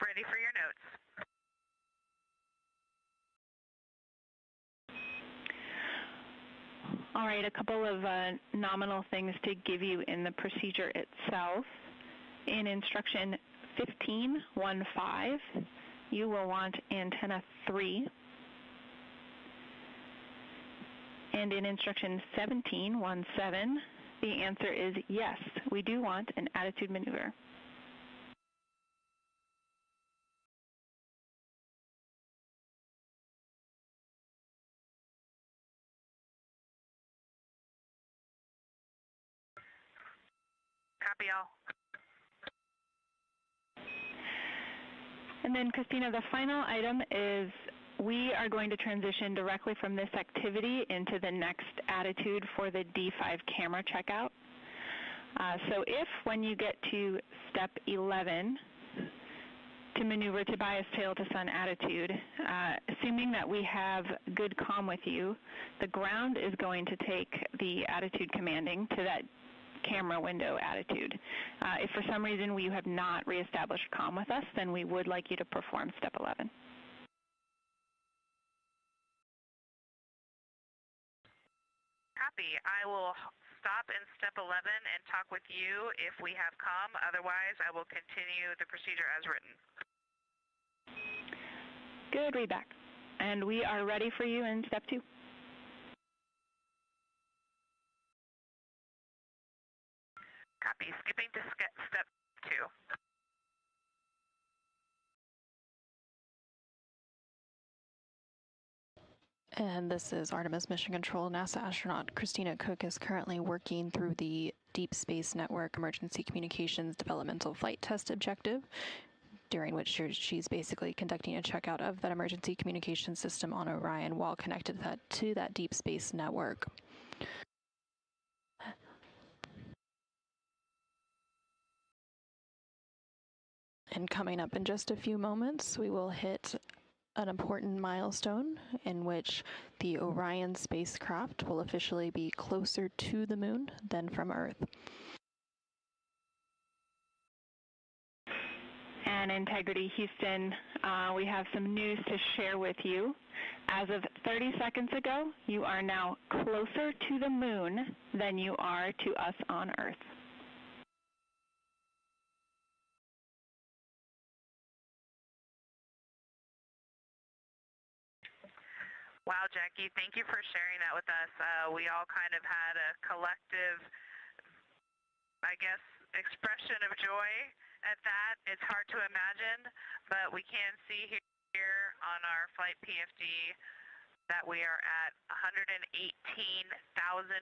Ready for your notes. All right, a couple of nominal things to give you in the procedure itself. In instruction 15.1.5, you will want antenna 3. And in instruction 17.1.7, the answer is yes, we do want an attitude maneuver. Copy all. And then, Christina, the final item is we are going to transition directly from this activity into the next attitude for the D5 camera checkout. So if when you get to step 11, to maneuver to bias tail to sun attitude, assuming that we have good comm with you, the ground is going to take the attitude commanding to that camera window attitude. If for some reason you have not reestablished comm with us, then we would like you to perform step 11. Copy. I will stop in step 11 and talk with you if we have comm. Otherwise, I will continue the procedure as written. Good, readback. And we are ready for you in step 2. Copy. Skipping to step 2. And this is Artemis Mission Control. NASA astronaut Christina Cook is currently working through the Deep Space Network Emergency Communications Developmental Flight Test Objective, during which she's basically conducting a checkout of that emergency communication system on Orion while connected to that Deep Space Network. And coming up in just a few moments, we will hit an important milestone in which the Orion spacecraft will officially be closer to the moon than from Earth. And Integrity Houston, we have some news to share with you. As of 30 seconds ago, you are now closer to the moon than you are to us on Earth. Wow, Jackie, thank you for sharing that with us. We all kind of had a collective, I guess, expression of joy at that. It's hard to imagine, but we can see here on our flight PFD that we are at 118,000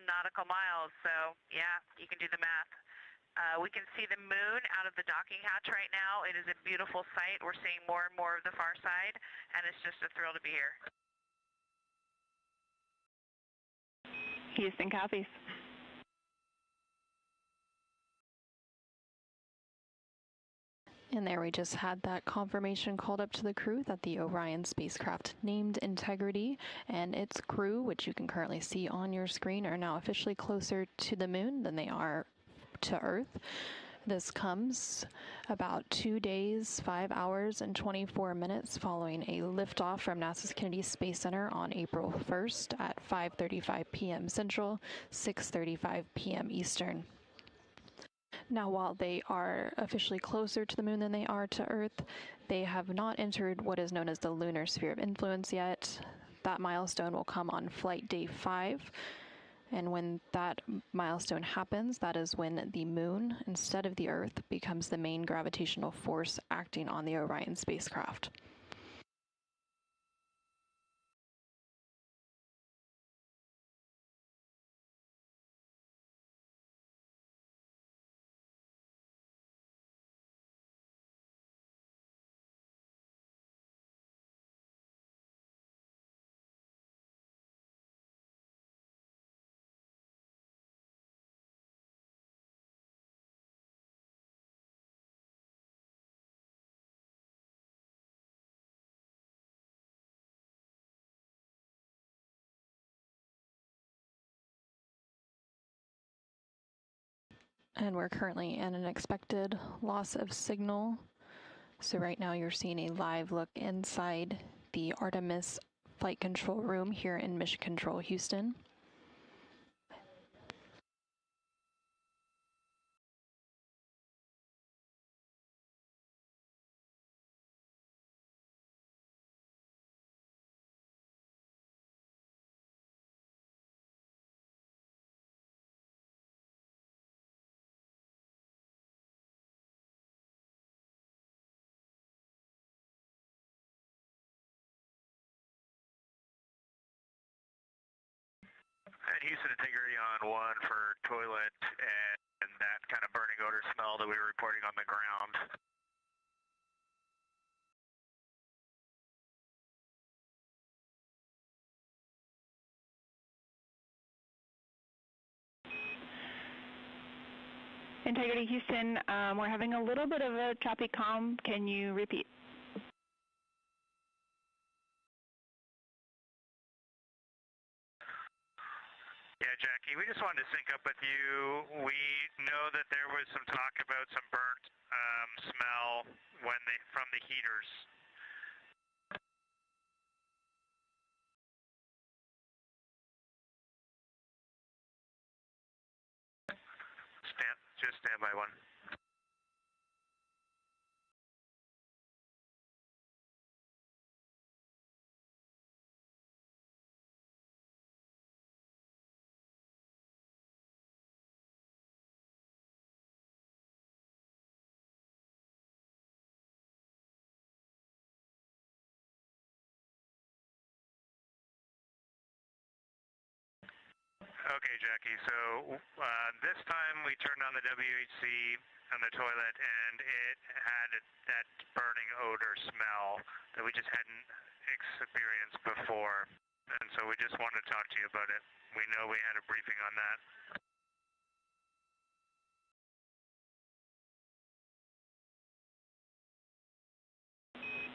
nautical miles. So, yeah, you can do the math. We can see the moon out of the docking hatch right now. It is a beautiful sight. We're seeing more and more of the far side, and it's just a thrill to be here. Houston copies. And there we just had that confirmation called up to the crew that the Orion spacecraft named Integrity and its crew, which you can currently see on your screen, are now officially closer to the moon than they are to Earth. This comes about 2 days, 5 hours, and 24 minutes following a liftoff from NASA's Kennedy Space Center on April 1st at 5:35 p.m. Central, 6:35 p.m. Eastern. Now, while they are officially closer to the moon than they are to Earth, they have not entered what is known as the lunar sphere of influence yet. That milestone will come on flight day 5. And when that milestone happens, that is when the moon, instead of the Earth, becomes the main gravitational force acting on the Orion spacecraft. And we're currently in an expected loss of signal. So right now you're seeing a live look inside the Artemis flight control room here in Mission Control Houston. And Houston Integrity on 1 for toilet and that kind of burning odor smell that we were reporting on the ground. Integrity Houston, we're having a little bit of a choppy comm. Can you repeat? Yeah, Jackie, we just wanted to sync up with you. We know that there was some talk about some burnt smell from the heaters. Just stand by 1. Okay, Jackie, so this time we turned on the WHC on the toilet and it had that burning odor smell that we just hadn't experienced before. And so we just wanted to talk to you about it. We know we had a briefing on that.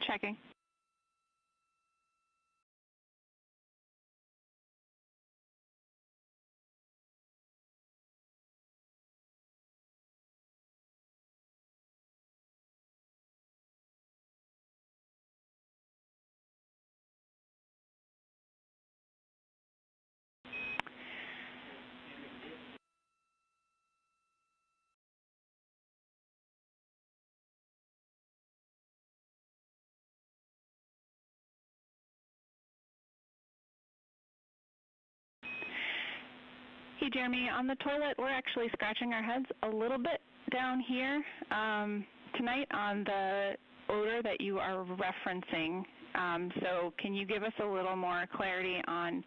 Checking. Hey, Jeremy, on the toilet, we're actually scratching our heads a little bit down here tonight on the odor that you are referencing. So can you give us a little more clarity on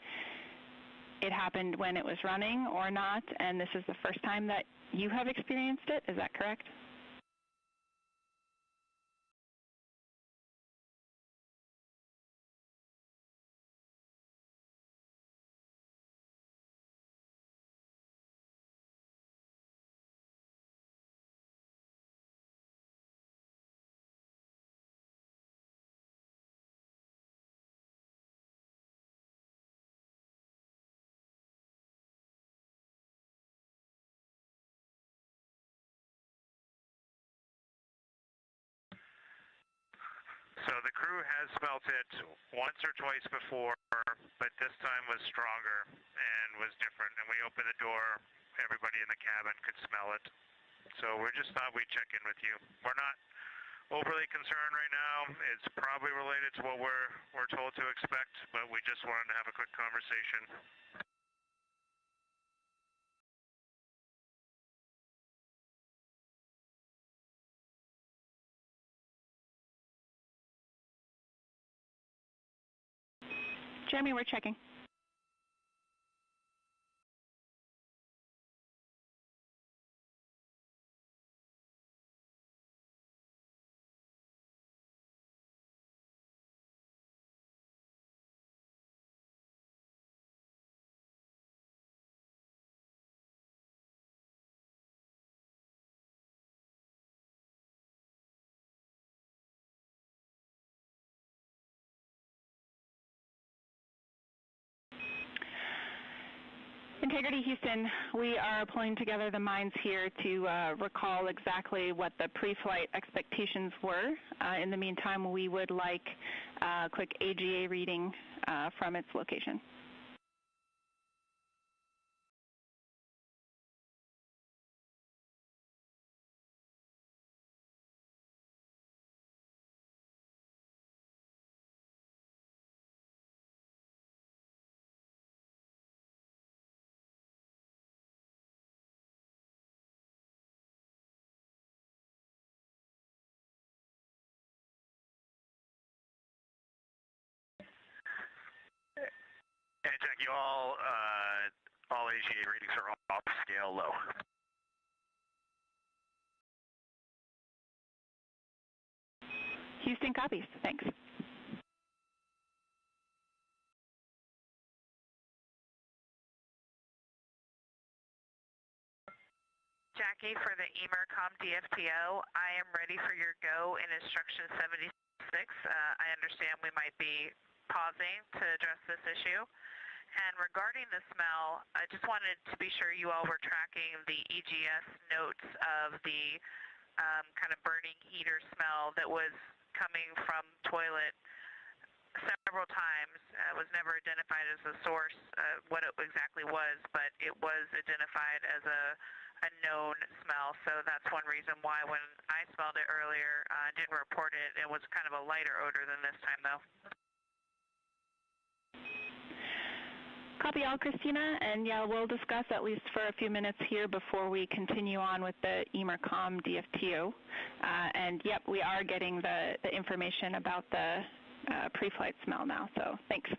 it happened when it was running or not, and this is the first time that you have experienced it? Is that correct? So the crew has smelt it once or twice before, but this time was stronger and was different. And we opened the door, everybody in the cabin could smell it. So we just thought we'd check in with you. We're not overly concerned right now. It's probably related to what we're told to expect, but we just wanted to have a quick conversation. Jeremy, we're checking. Integrity Houston, we are pulling together the minds here to recall exactly what the pre-flight expectations were. In the meantime, we would like a quick AGA reading from its location. And Jackie, all AGA readings are off scale low. Houston copies. Thanks. Jackie, for the EMERCOM DFTO, I am ready for your go in instruction 76. I understand we might be pausing to address this issue. And regarding the smell, I just wanted to be sure you all were tracking the EGS notes of the kind of burning heater smell that was coming from toilet several times. It was never identified as a source, what it exactly was, but it was identified as a known smell. So that's one reason why when I smelled it earlier, I didn't report it. It was kind of a lighter odor than this time, though. Copy all, Christina, and yeah, we'll discuss at least for a few minutes here before we continue on with the EMERCOM DFTO. And yep, we are getting the information about the pre-flight smell now, so thanks.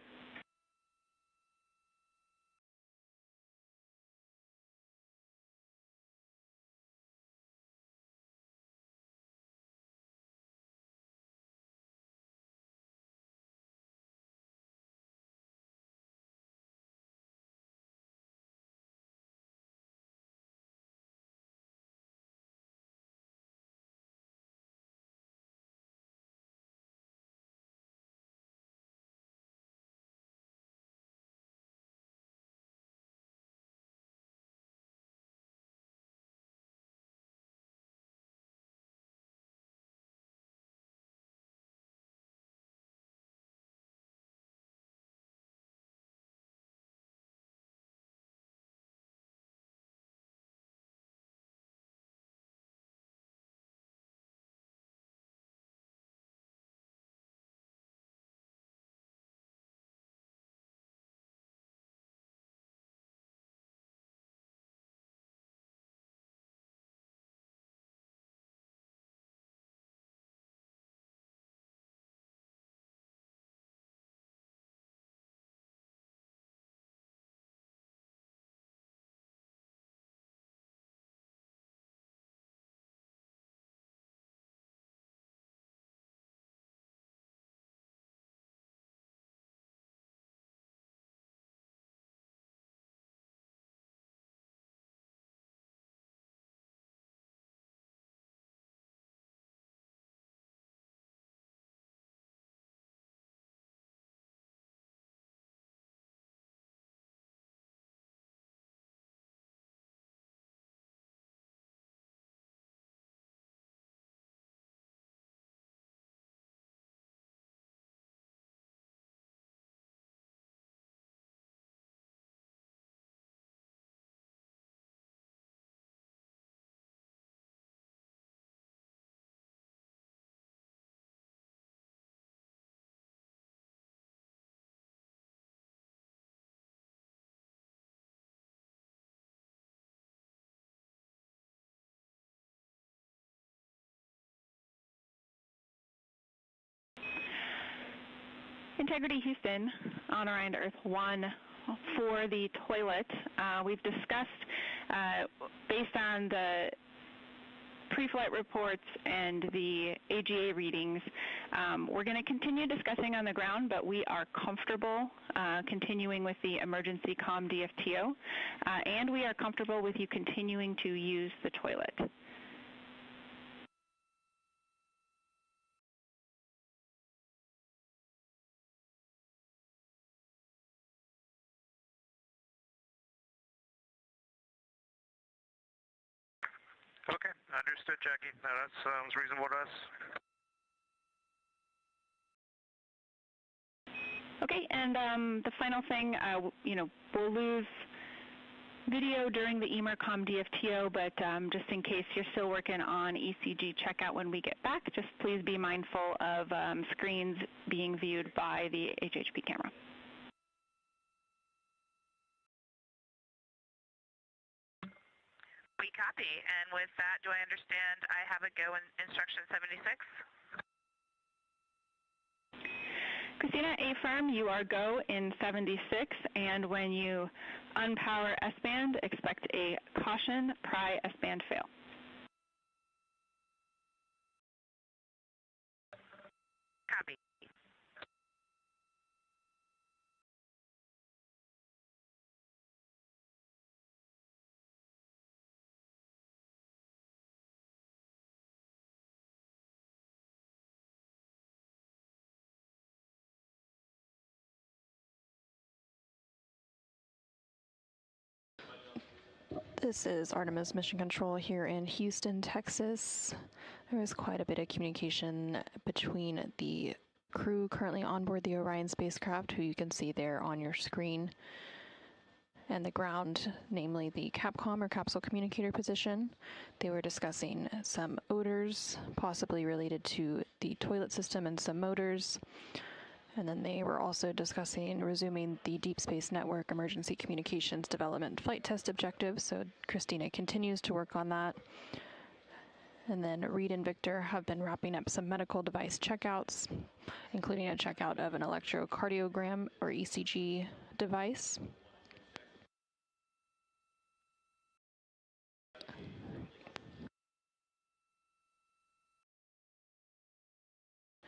Integrity Houston, on Orion to Earth 1 for the toilet. We've discussed, based on the pre-flight reports and the AGA readings, we're going to continue discussing on the ground, but we are comfortable continuing with the emergency comm DFTO, and we are comfortable with you continuing to use the toilet. Okay, understood, Jackie. No, that sounds reasonable to us. Okay, and the final thing, we'll lose video during the EMERCOM DFTO, but just in case you're still working on ECG checkout when we get back, just please be mindful of screens being viewed by the HHP camera. We copy, and with that, do I understand I have a go in instruction 76? Christina, affirm, you are go in 76, and when you unpower S-band, expect a caution, pry S-band fail. Copy. This is Artemis Mission Control here in Houston, Texas. There was quite a bit of communication between the crew currently on board the Orion spacecraft, who you can see there on your screen, and the ground, namely the Capcom or capsule communicator position. They were discussing some odors, possibly related to the toilet system and some motors. And then they were also discussing resuming the Deep Space Network Emergency Communications Development Flight Test objective. So Christina continues to work on that. And then Reed and Victor have been wrapping up some medical device checkouts, including a checkout of an electrocardiogram or ECG device.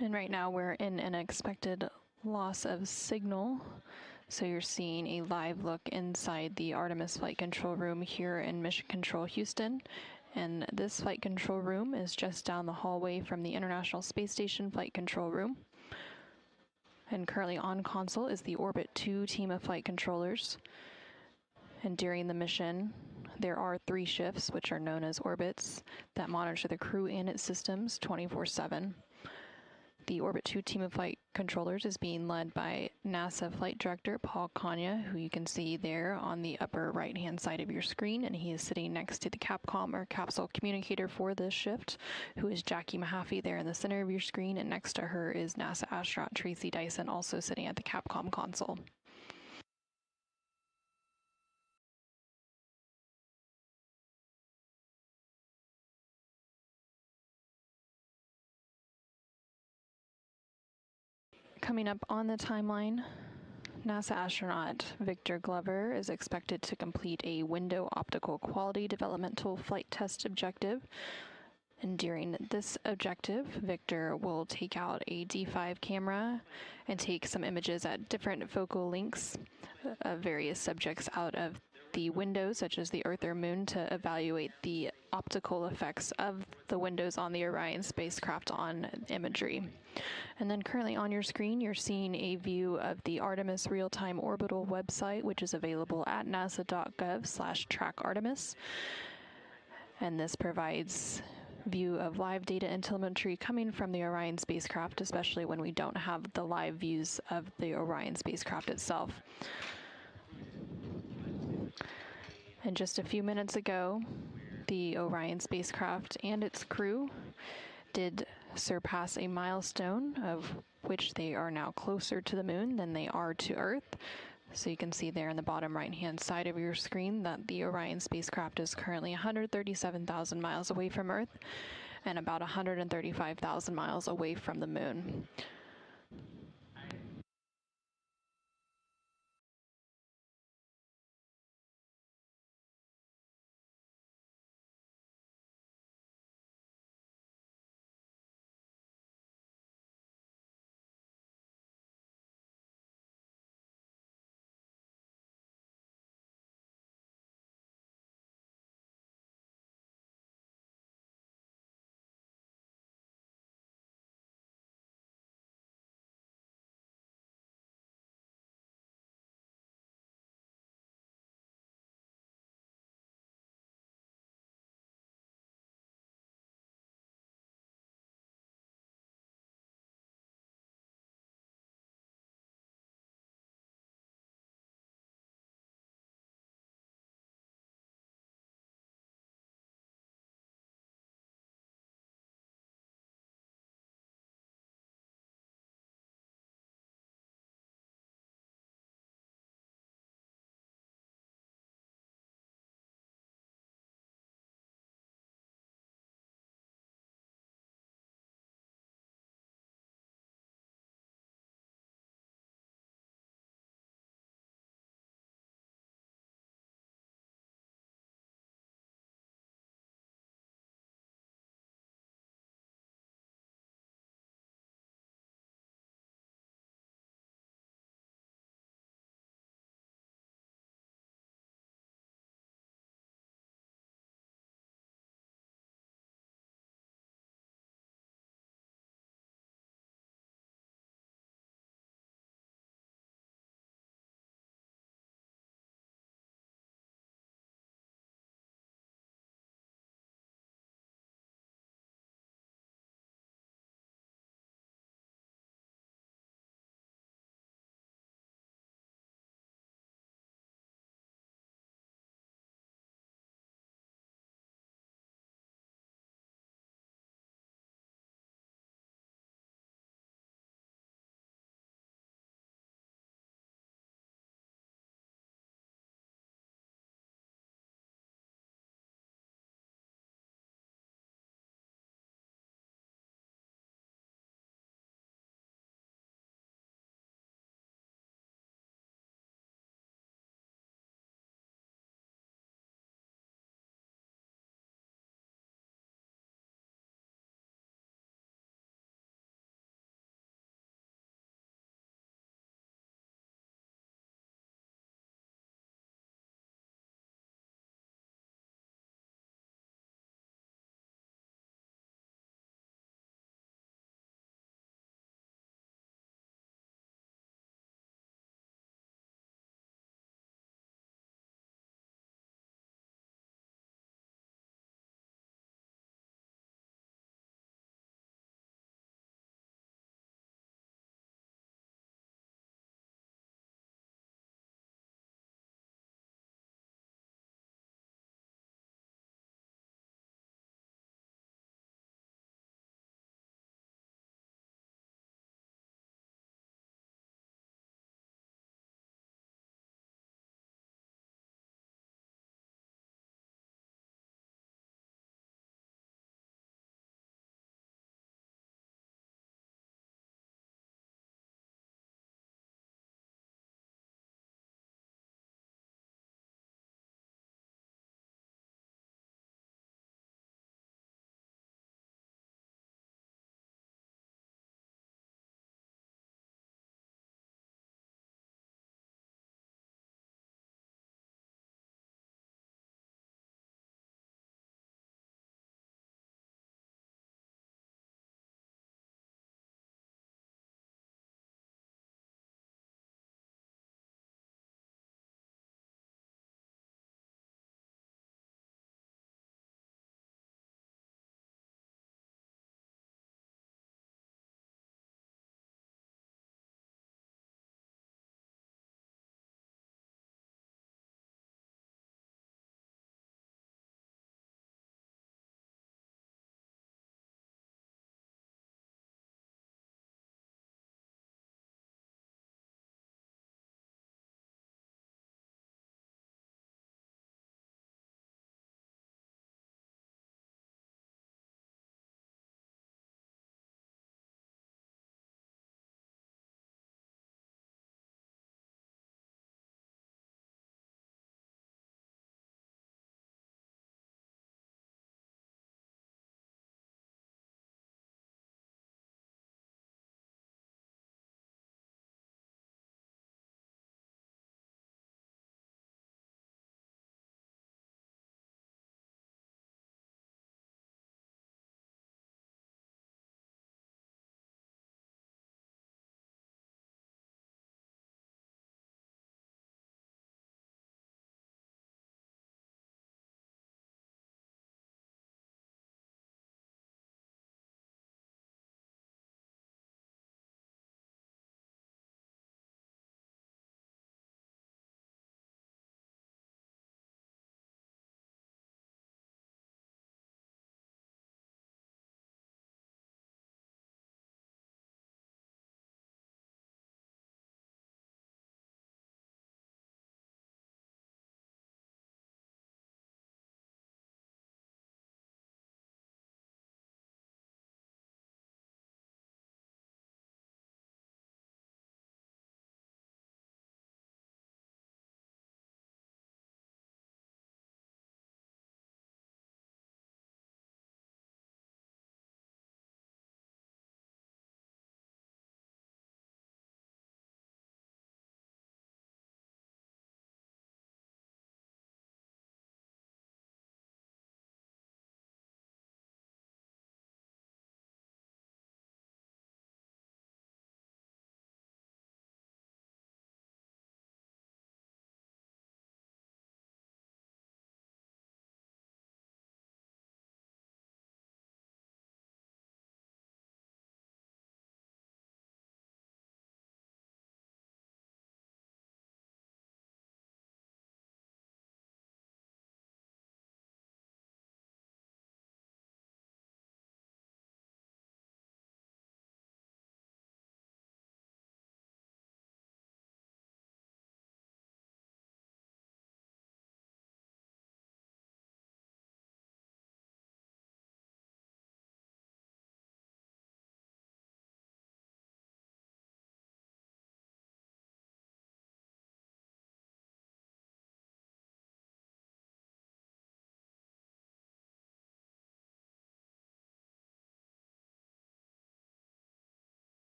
And right now we're in an expected loss of signal. So you're seeing a live look inside the Artemis flight control room here in Mission Control Houston. And this flight control room is just down the hallway from the International Space Station flight control room. And currently on console is the Orbit 2 team of flight controllers. And during the mission, there are 3 shifts, which are known as orbits, that monitor the crew and its systems 24/7. The Orbit 2 team of flight controllers is being led by NASA Flight Director Paul Kanya, who you can see there on the upper right-hand side of your screen, and he is sitting next to the Capcom or capsule communicator for this shift, who is Jackie Mahaffey there in the center of your screen, and next to her is NASA astronaut Tracy Dyson, also sitting at the Capcom console. Coming up on the timeline, NASA astronaut Victor Glover is expected to complete a window optical quality developmental flight test objective. And during this objective, Victor will take out a D5 camera and take some images at different focal lengths of various subjects out of the windows, such as the Earth or Moon, to evaluate the optical effects of the windows on the Orion spacecraft on imagery. And then currently on your screen, you're seeing a view of the Artemis Real-Time Orbital website, which is available at nasa.gov/trackartemis. And this provides view of live data and telemetry coming from the Orion spacecraft, especially when we don't have the live views of the Orion spacecraft itself. And just a few minutes ago, the Orion spacecraft and its crew did surpass a milestone of which they are now closer to the moon than they are to Earth. So you can see there in the bottom right-hand side of your screen that the Orion spacecraft is currently 137,000 miles away from Earth and about 135,000 miles away from the moon.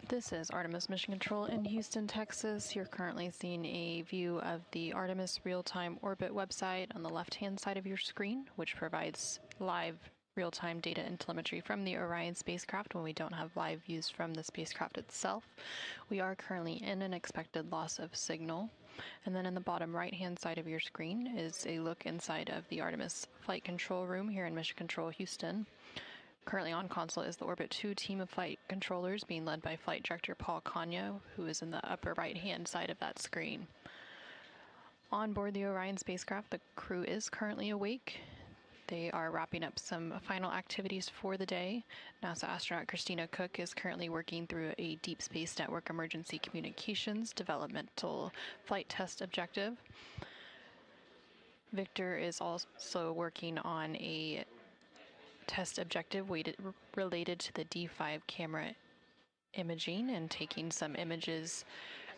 This is Artemis Mission Control in Houston, Texas. You're currently seeing a view of the Artemis real-time orbit website on the left-hand side of your screen, which provides live real-time data and telemetry from the Orion spacecraft when we don't have live views from the spacecraft itself. We are currently in an expected loss of signal. And then in the bottom right-hand side of your screen is a look inside of the Artemis flight control room here in Mission Control Houston. Currently on console is the Orbit 2 team of flight controllers being led by Flight Director Paul Cagno, who is in the upper right-hand side of that screen. On board the Orion spacecraft, the crew is currently awake. They are wrapping up some final activities for the day. NASA astronaut Christina Cook is currently working through a Deep Space Network Emergency Communications Developmental Flight Test Objective. Victor is also working on a test objective related to the D5 camera imaging and taking some images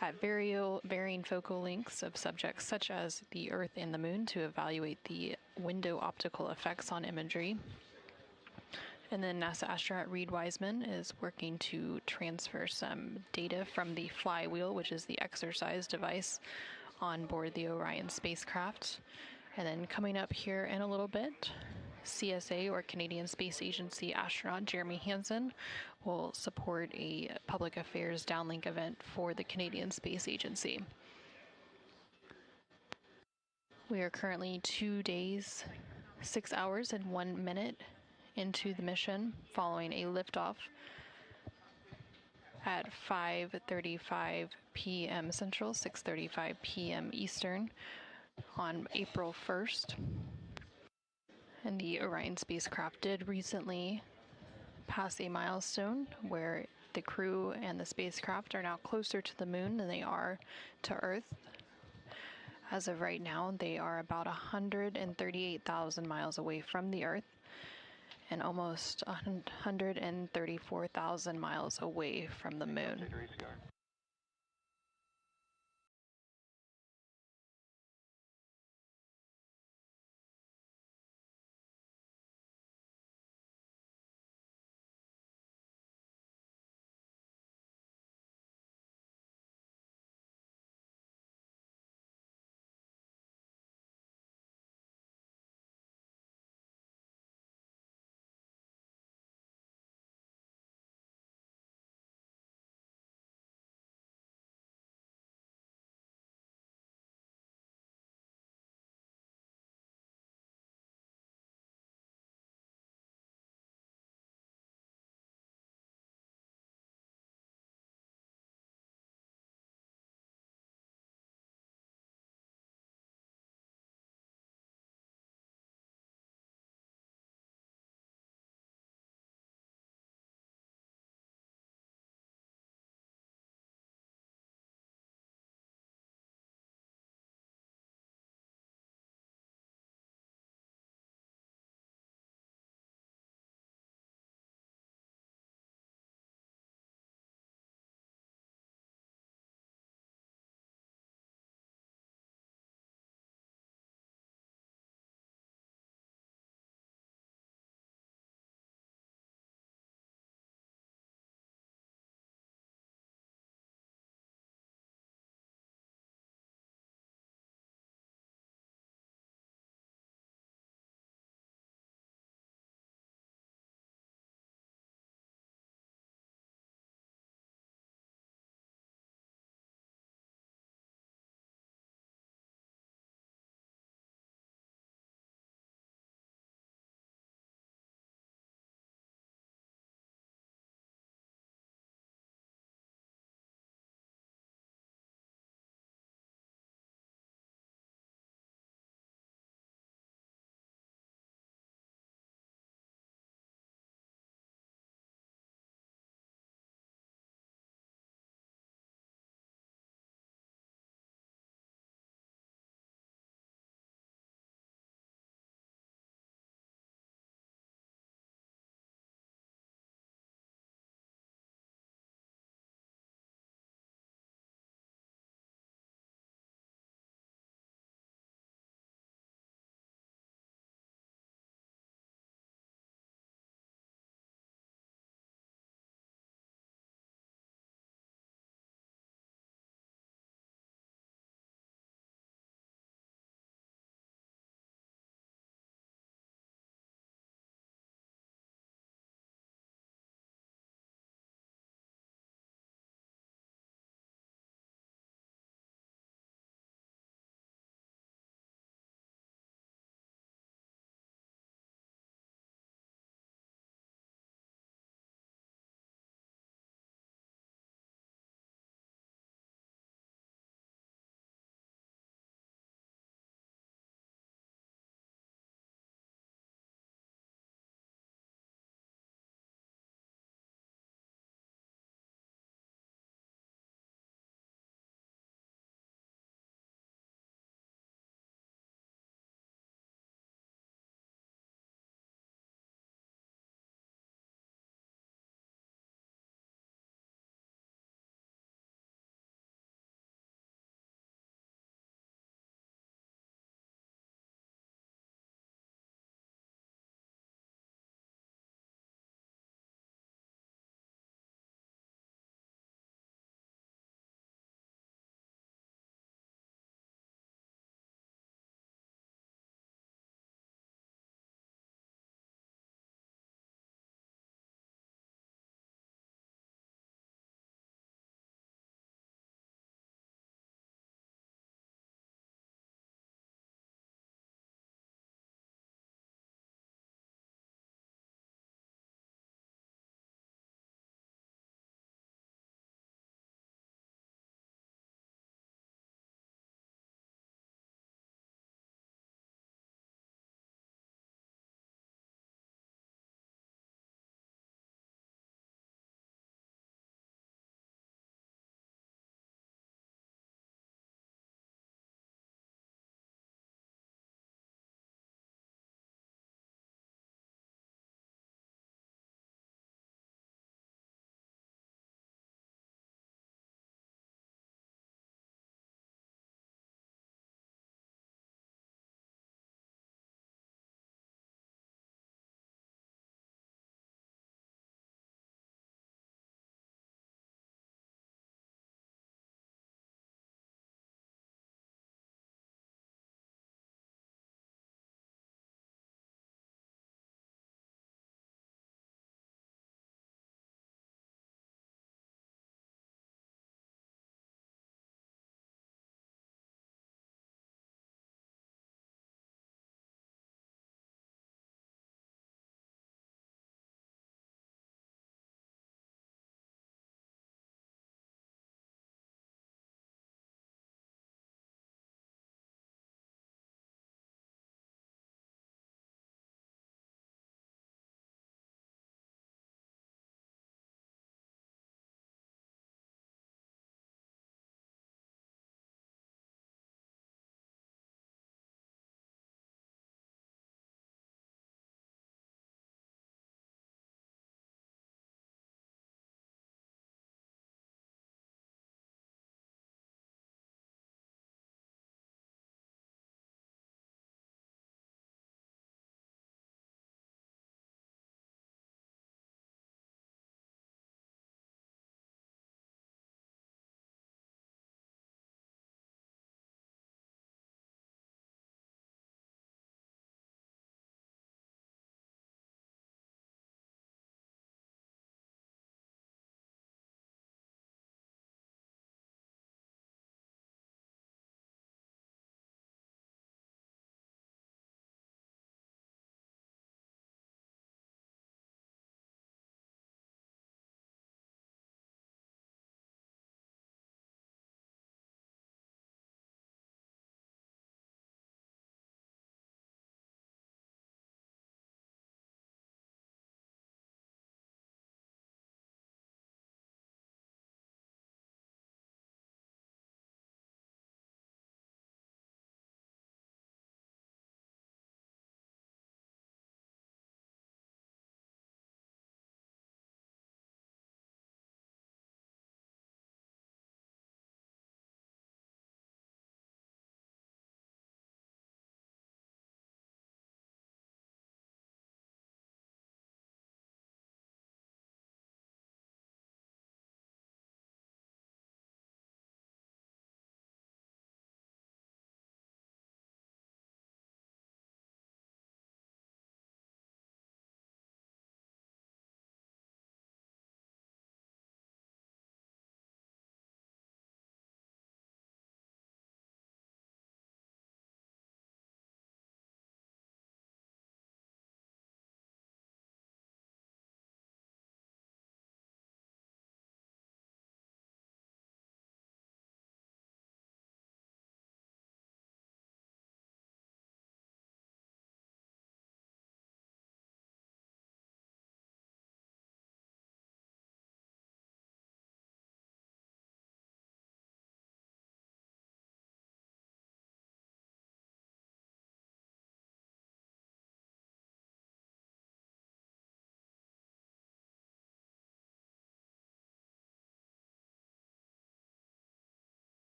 at varying focal lengths of subjects such as the Earth and the Moon to evaluate the window optical effects on imagery. And then NASA astronaut Reed Wiseman is working to transfer some data from the flywheel, which is the exercise device on board the Orion spacecraft. And then coming up here in a little bit, CSA, or Canadian Space Agency astronaut Jeremy Hansen, will support a public affairs downlink event for the Canadian Space Agency. We are currently 2 days, 6 hours, and 1 minute into the mission, following a liftoff at 5:35 p.m. Central, 6:35 p.m. Eastern on April 1st. And the Orion spacecraft did recently pass a milestone where the crew and the spacecraft are now closer to the moon than they are to Earth. As of right now, they are about 138,000 miles away from the Earth and almost 134,000 miles away from the moon.